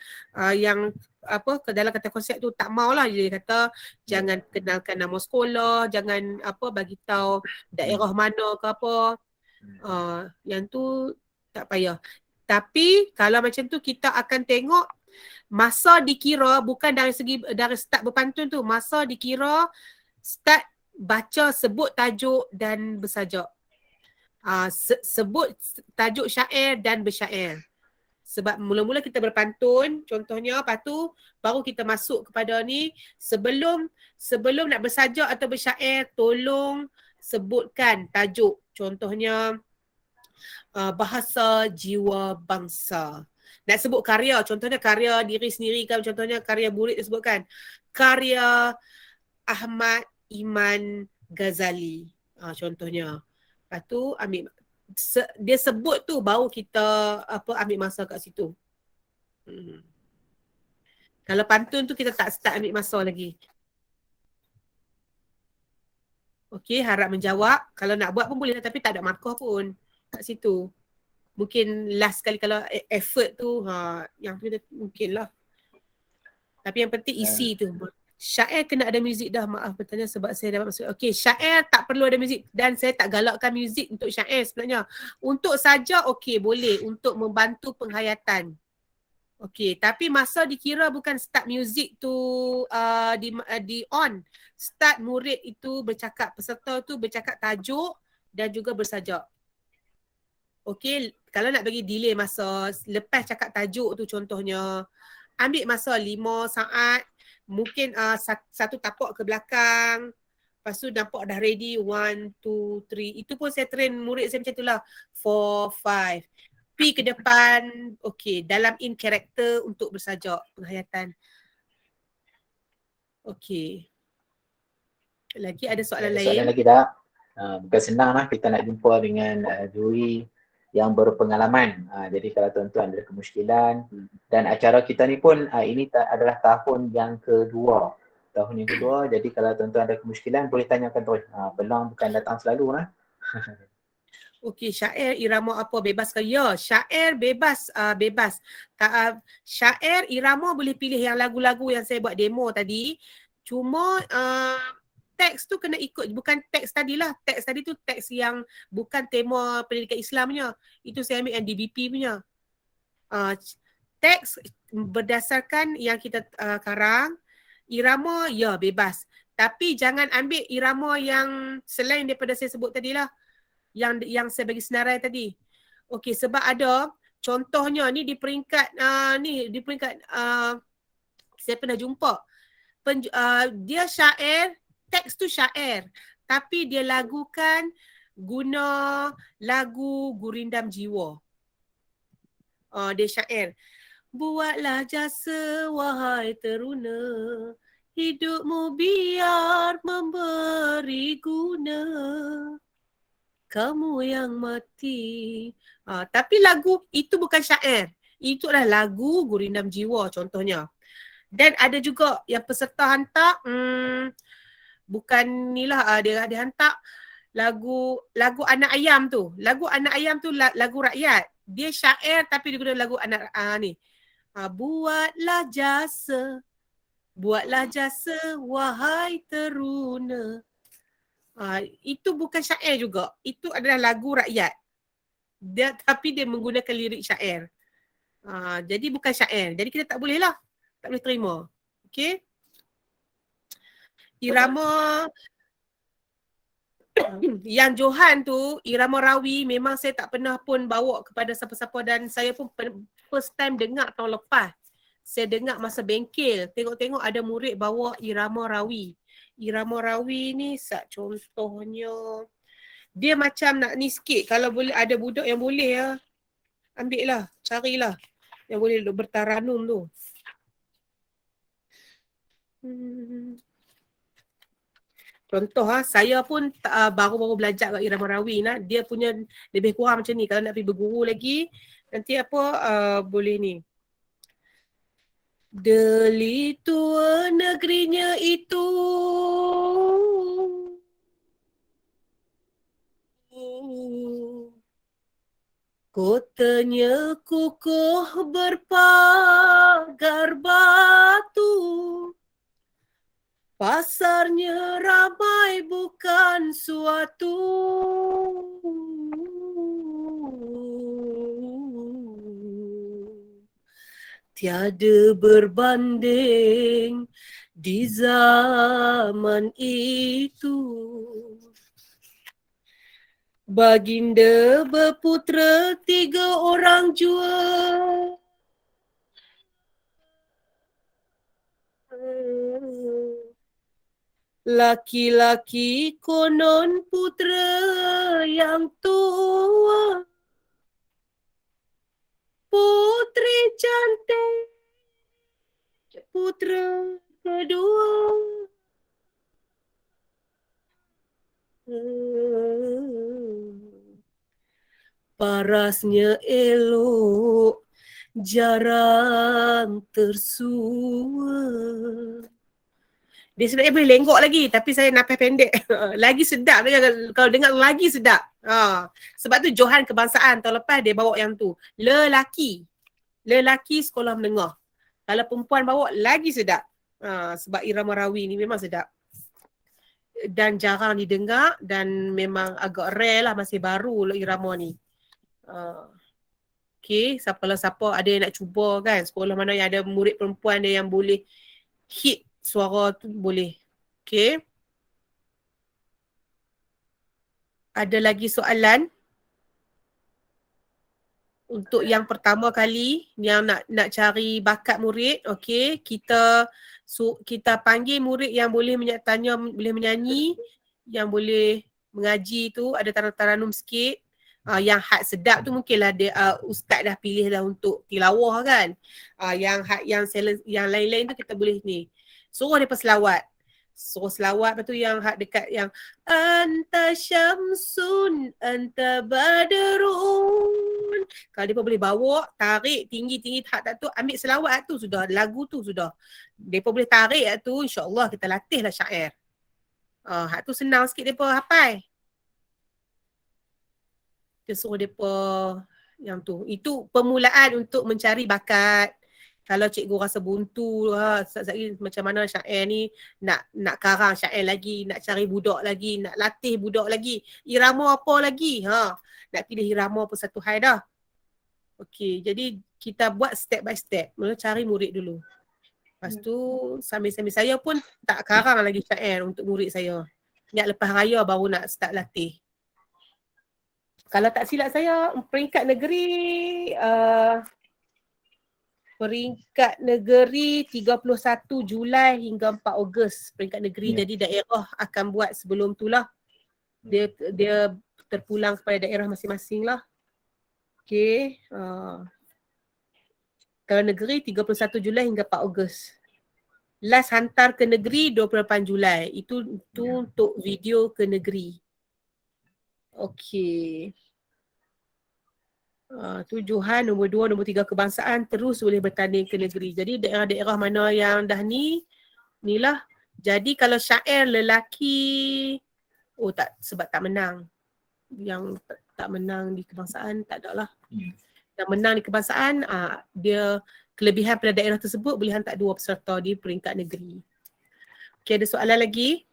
dalam kata konsep tu tak maulah. Dia kata jangan kenalkan nama sekolah, jangan bagi tahu daerah mana ke apa. Yang tu tak payah. Tapi kalau macam tu kita akan tengok masa dikira bukan dari start berpantun tu. Masa dikira start baca sebut tajuk dan bersajak. Sebut tajuk syair dan bersyair. Sebab mula-mula kita berpantun, contohnya, lepas tu baru kita masuk kepada ni, sebelum nak bersajak atau bersyair, tolong sebutkan tajuk. Contohnya bahasa jiwa bangsa. Nak sebut karya, contohnya karya diri sendiri kan, contohnya karya Burit disebutkan. Karya Ahmad Iman Ghazali. Contohnya. Lepas tu dia sebut tu baru kita ambil masa kat situ. Kalau pantun tu kita tak start ambil masa lagi. Okey, harap menjawab. Kalau nak buat pun boleh, tapi tak ada markah pun kat situ. Mungkin last kali kalau effort tu, yang tu mungkin lah. Tapi yang penting isi tu. Syair kena ada muzik dah. Maaf bertanya sebab saya dapat maksud. Okey, syair tak perlu ada muzik. Dan saya tak galakkan muzik untuk syair sebenarnya. Untuk saja okey, boleh. Untuk membantu penghayatan. Okey, tapi masa dikira bukan start muzik tu di on. Start murid itu bercakap, peserta tu bercakap tajuk dan juga bersajak. Okey, kalau nak bagi delay masa, lepas cakap tajuk tu contohnya, ambil masa 5 saat, mungkin satu tapak ke belakang, lepas tu nampak dah ready, 1, 2, 3. Itu pun saya train murid saya macam tu lah. 4, 5. P ke depan, okey, dalam in character untuk bersajak penghayatan. Okey. Lagi ada soalan lain? Soalan lagi tak? Bukan senang lah kita nak jumpa dengan juri yang berpengalaman. Jadi kalau tuan-tuan ada kemusykilan, dan acara kita ni pun ini adalah tahun yang kedua. Jadi kalau tuan-tuan ada kemusykilan boleh tanyakan terus. Peluang bukan datang selalu lah. Okey, syair irama apa bebas ke? Ya, syair bebas, bebas. Syair irama boleh pilih yang lagu-lagu yang saya buat demo tadi. Cuma teks tu kena ikut, bukan teks tadilah. Teks tadi tu teks yang bukan tema pendidikan Islamnya. Itu saya ambil yang DBP punya. Teks berdasarkan yang kita karang. Irama, ya bebas. Tapi jangan ambil irama yang selain daripada saya sebut tadilah. Yang saya bagi senarai tadi. Okey, sebab ada contohnya ni di peringkat saya pernah jumpa. Dia syair, teks tu syair, tapi dia lagukan guna lagu Gurindam Jiwa. Dia syair. Buatlah jasa wahai teruna, hidupmu biar memberi guna. Kamu yang mati. Tapi lagu itu bukan syair. Itu adalah lagu Gurindam Jiwa contohnya. Dan ada juga yang peserta hantar, bukan ni lah, dia hantar lagu Anak Ayam tu. Lagu Anak Ayam tu lagu rakyat. Dia syair tapi dia guna lagu anak ni. Buatlah jasa wahai teruna. Itu bukan syair juga. Itu adalah lagu rakyat. Tapi dia menggunakan lirik syair. Jadi bukan syair. Jadi kita tak boleh lah. Tak boleh terima. Okey. Irama yang Johan tu, irama rawi, memang saya tak pernah pun bawa kepada siapa-siapa dan saya pun first time dengar tahun lepas. Saya dengar masa bengkel. Tengok-tengok ada murid bawa irama rawi. Irama rawi ni contohnya dia macam nak ni sikit. Kalau boleh ada budak yang boleh ya, ambil lah, carilah yang boleh bertaranum tu. Contoh saya pun baru-baru belajar kat irama rawi lah. Dia punya lebih kurang macam ni. Kalau nak pergi berguru lagi, nanti boleh ni. Deli tua negerinya itu, kotanya kukuh berpagar batu, pasarnya ramai bukan suatu. tiada berbanding di zaman itu. Baginda berputera 3 orang jua. Laki-laki konon putera yang tua, putri cantik putera kedua. Parasnya elok, jarang tersua. Dia sebenarnya boleh lenggok lagi, tapi saya nafas pendek. Lagi sedap dia kalau dengar lagi sedap. Sebab tu Johan Kebangsaan tahun lepas dia bawa yang tu. Lelaki sekolah menengah. Kalau perempuan bawa lagi sedap. Sebab irama rawi ni memang sedap. Dan jarang didengar dan memang agak rare lah, masih baru lah irama ni. Okay, siapa ada yang nak cuba kan, sekolah mana yang ada murid perempuan dia yang boleh hit suara tu boleh. Okay. Ada lagi soalan? Untuk yang pertama kali yang nak cari bakat murid, okay, kita panggil murid yang boleh tanya, boleh menyanyi, yang boleh mengaji tu, ada taranum sikit. Yang had sedap tu mungkinlah dia ustaz dah pilih dah untuk tilawah kan. Yang lain-lain tu kita boleh ni. Suruh dia selawat. Lepas tu yang hak dekat yang anta syamsun anta badrun. Kalau dia boleh bawa, tarik tinggi-tinggi tak tu, ambil selawat tu sudah, lagu tu sudah. Depa boleh tarik tu, insya-Allah kita latihlah syair. Hak tu senang sikit depa hafal. Kita suruh depa yang tu. Itu permulaan untuk mencari bakat. Kalau cikgu rasa buntu, macam mana syair ni, nak karang syair lagi, nak cari budak lagi, nak latih budak lagi, irama apa lagi, nak pilih irama apa satu hal dah. Okey, jadi kita buat step by step. Mula cari murid dulu. Lepas tu sambil-sambil saya pun tak karang lagi syair untuk murid saya. Ingat lepas raya baru nak start latih. Kalau tak silap saya, peringkat negeri 31 Julai hingga 4 Ogos peringkat negeri. Jadi daerah akan buat sebelum tu lah. Dia terpulang kepada daerah masing-masing lah. Okay. Kalau negeri 31 Julai hingga 4 Ogos. Last hantar ke negeri 28 Julai. Itu untuk video ke negeri. Okay. Tu Johan, nombor 2, nombor 3 kebangsaan terus boleh bertanding ke negeri. Jadi daerah-daerah mana yang dah ni lah. Jadi kalau syair lelaki, sebab tak menang. Yang tak menang di kebangsaan tak ada lah. Yang menang di kebangsaan, dia kelebihan pada daerah tersebut boleh hantar 2 peserta di peringkat negeri. Okay, ada soalan lagi?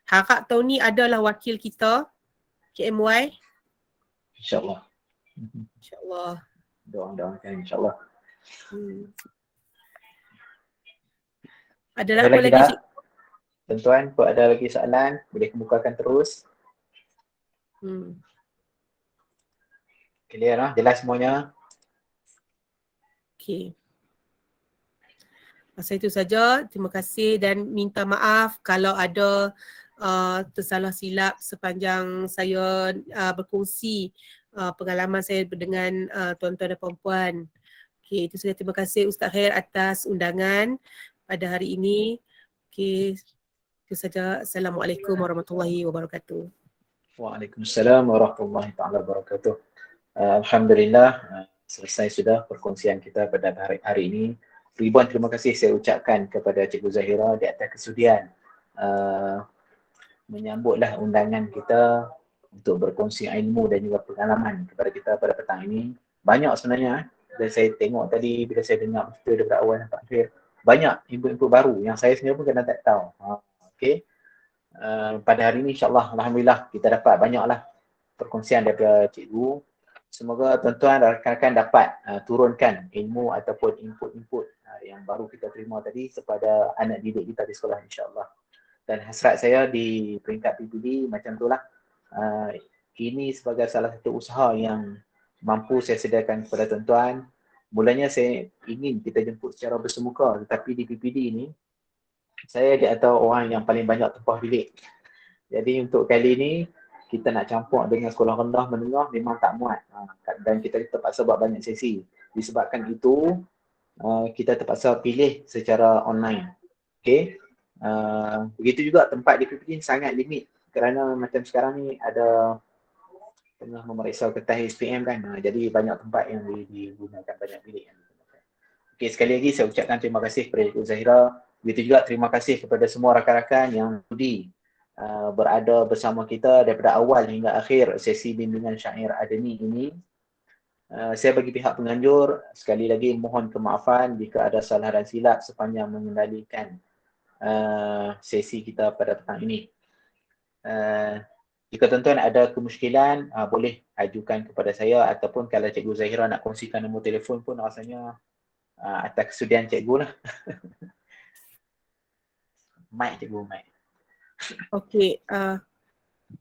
Harap tahun ni adalah wakil kita, KMY. InsyaAllah. InsyaAllah. Doakan insyaAllah. Ada apa lagi? Tuan-tuan, kalau ada lagi soalan, boleh kemukakan terus. Clear lah, jelas semuanya. Okay. Masa itu saja. Terima kasih dan minta maaf kalau ada tersalah silap sepanjang saya berkongsi pengalaman saya dengan tuan-tuan dan puan-puan. Okay, itu saja. Terima kasih Ustaz Khair atas undangan pada hari ini. Okay, itu saja. Assalamualaikum warahmatullahi wabarakatuh. Waalaikumsalam warahmatullahi wabarakatuh. Alhamdulillah, selesai sudah perkongsian kita pada hari ini. Ribuan terima kasih saya ucapkan kepada Cikgu Zahira di atas kesudian menyambutlah undangan kita untuk berkongsi ilmu dan juga pengalaman kepada kita pada petang ini. Banyak sebenarnya, dan saya tengok tadi bila saya dengar cerita daripada awal sampai akhir, banyak input-input baru yang saya sendiri pun kadang tak tahu. Okay. Pada hari ini insyaAllah, Alhamdulillah kita dapat banyaklah perkongsian daripada cikgu. Semoga tuan-tuan dan rakan-rakan dapat turunkan ilmu ataupun input-input yang baru kita terima tadi kepada anak didik kita di sekolah, insya-Allah. Dan hasrat saya di peringkat PPD macam itulah. Ini sebagai salah satu usaha yang mampu saya sediakan kepada tuan-tuan. Mulanya saya ingin kita jemput secara bersemuka, tetapi di PPD ini saya di antara orang yang paling banyak tumpah bilik. Jadi untuk kali ini kita nak campur dengan sekolah rendah menengah memang tak muat. Dan kita terpaksa buat banyak sesi. Disebabkan itu kita terpaksa pilih secara online. Okey. Begitu juga tempat di PPD sangat limit kerana macam sekarang ni ada tengah memeriksa kertas SPM kan. Jadi banyak tempat yang digunakan, banyak bilik yang digunakan. Okey, sekali lagi saya ucapkan terima kasih kepada Cikgu Zahira. Begitu juga terima kasih kepada semua rakan-rakan yang sudi berada bersama kita daripada awal hingga akhir sesi bimbingan syair ademi ini. Saya bagi pihak penganjur sekali lagi mohon kemaafan jika ada salah dan silap sepanjang mengendalikan sesi kita pada petang ini. Jika tuan-tuan ada kemusykilan, boleh ajukan kepada saya ataupun kalau Cikgu Zahira nak kongsikan nombor telefon pun rasanya atas kesudian cikgu lah. Mic cikgu, mic. Okey,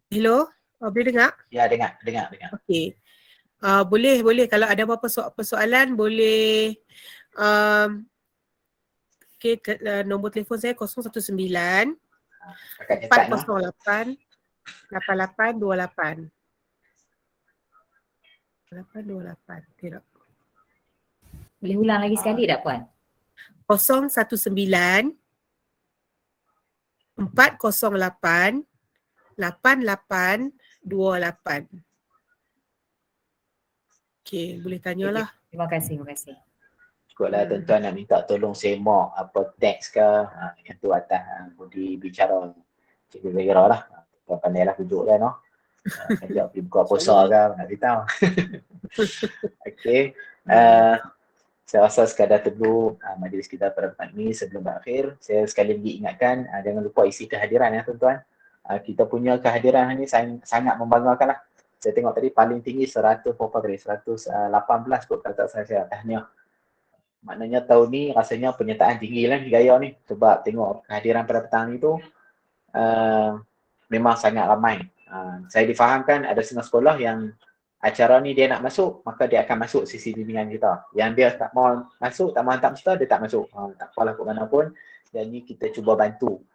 hello, boleh dengar? Ya, dengar. Okey. Boleh kalau ada apa-apa persoalan boleh nombor telefon saya 019 Kakak catat lah. 408 8828. 828. Tidak. Boleh ulang lagi sekali tak Puan? 019 408 8828. Okey, boleh tanyalah. Terima kasih. Ikutlah tuan-tuan nak minta tolong semak apa teks ke, yang tu atas budi bicara Cikgu Zahira lah. Tuan pandai lah tunjuk kan, no? Sekejap pergi buka puasa ke, nak beritahu. Okey. Saya rasa sekadar teguh majlis kita pada petang ini sebelum berakhir. Saya sekali lagi ingatkan, jangan lupa isi kehadiran ya tuan-tuan. Kita punya kehadiran ni sangat membanggakan lah. Saya tengok tadi paling tinggi 100 berapa tadi? 118 kot kata saya. Tahniah. Maknanya tahun ni rasanya penyertaan tinggi lah gaya ni. Sebab tengok kehadiran pada petang ni tu memang sangat ramai. Saya difahamkan ada setengah sekolah yang acara ni dia nak masuk, maka dia akan masuk sesi bimbingan kita. Yang dia tak mau masuk, tak mau hantar peserta, dia tak masuk. Tak apalah ke mana pun. Dan ni kita cuba bantu.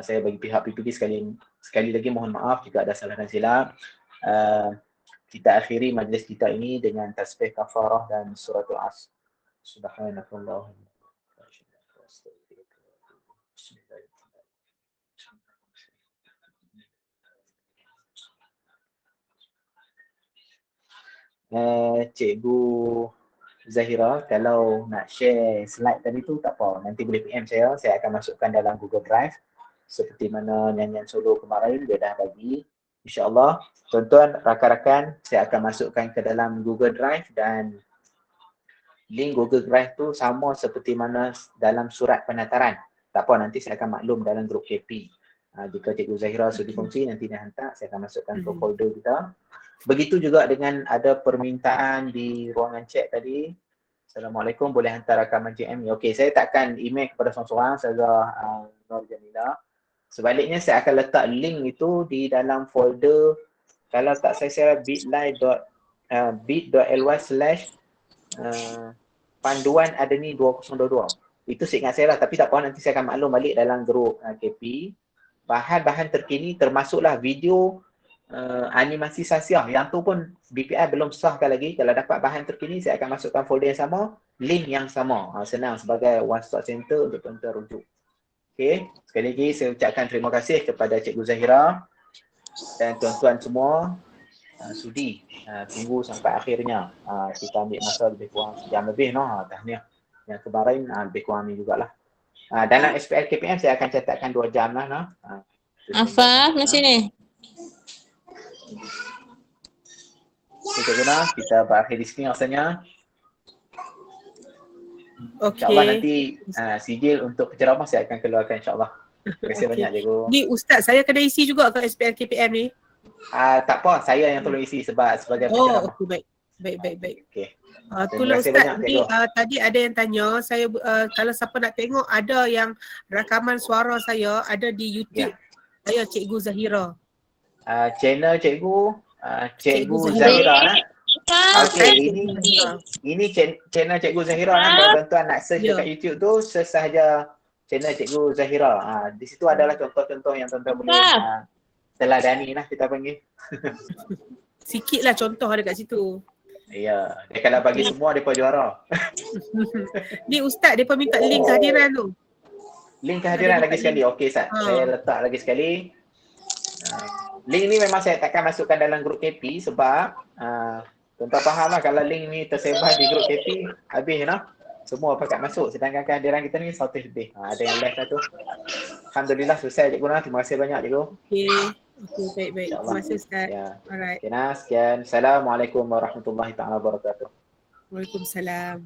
Saya bagi pihak PPD sekali lagi mohon maaf jika ada salah dan silap. Kita akhiri majlis kita ini dengan tasbih kafarah dan suratul Asr. Subhanallah. Cikgu Zahira, kalau nak share slide tadi tu tak apa, nanti boleh PM saya akan masukkan dalam Google Drive seperti mana nyanyian solo kemarin dia dah bagi. InsyaAllah, tuan-tuan, rakan-rakan, saya akan masukkan ke dalam Google Drive dan link Google Drive tu sama seperti mana dalam surat penataran. Tak apa, nanti saya akan maklum dalam grup KP. Jika Cikgu Zahira sudah kongsi, nanti dia hantar, saya akan masukkan ke folder kita. Begitu juga dengan ada permintaan di ruangan chat tadi. Assalamualaikum, boleh hantar rakaman JM. Okey, saya takkan email kepada seorang-seorang, saya Nur Jamila. Sebaliknya saya akan letak link itu di dalam folder, kalau tak saya bit.ly/panduan ademi 2022. Itu seingat saya lah, tapi tak apa, nanti saya akan maklum balik dalam grup KP. Bahan-bahan terkini termasuklah video animasi sasiah, yang tu pun BPI belum sahkan lagi. Kalau dapat bahan terkini saya akan masukkan folder yang sama, link yang sama. Senang sebagai one stop center untuk tuan-tuan rujuk. Okey, sekali lagi saya ucapkan terima kasih kepada Cikgu Zahira dan tuan-tuan semua sudi tunggu sampai akhirnya. Kita ambil masa lebih kurang sejam lebih, no. Tahniah. Yang kemarin lebih kurang ni jugalah. Dalam SPL KPM saya akan catatkan 2 jam lah, no. Afaf, macam ni. Kita berakhir di sini rasanya. Okey. InsyaAllah nanti sijil untuk penceramah saya akan keluarkan insyaAllah. Terima kasih banyak cikgu. Ni Ustaz, saya kena isi juga ke SPL KPM ni? Tak apa, saya yang tolong isi sebagai penceramah. Okey, baik. Baik. Okey. Itulah kasih Ustaz, banyak, ni cikgu. tadi ada yang tanya, saya kalau siapa nak tengok ada yang rakaman suara saya ada di YouTube. Saya Cikgu Zahira. Channel cikgu, Cikgu Cikgu Zahira. Zahira. Okey, Saya ini Cikgu Zahira. ini channel Cikgu Zahira. Kalau tuan-tuan nak search Ya. dekat YouTube tu, search sahaja channel Cikgu Zahira. Di situ adalah contoh-contoh yang tuan-tuan boleh teladani lah kita panggil. Sikit lah contoh ada kat situ. Ya, dia kalau bagi semua depa juara. Ni Ustaz, dia minta link kehadiran tu. Link kehadiran Ada lagi dekat sekali. Okey Ustaz. Ha. Saya letak lagi sekali. Link ni memang saya takkan masukkan dalam grup KP sebab tuan-tuan faham lah kalau link ni tersebar di grup KP habis semua pakat masuk, sedangkan kehadiran kita ni 100 lebih. Ada yang left lah tu. Alhamdulillah selesai cikgu. Terima kasih banyak cikgu. Okey, baik. Terima kasih Ustaz. Ya. Alright. Okay, sekian. Assalamualaikum warahmatullahi taala wabarakatuh. Waalaikumsalam.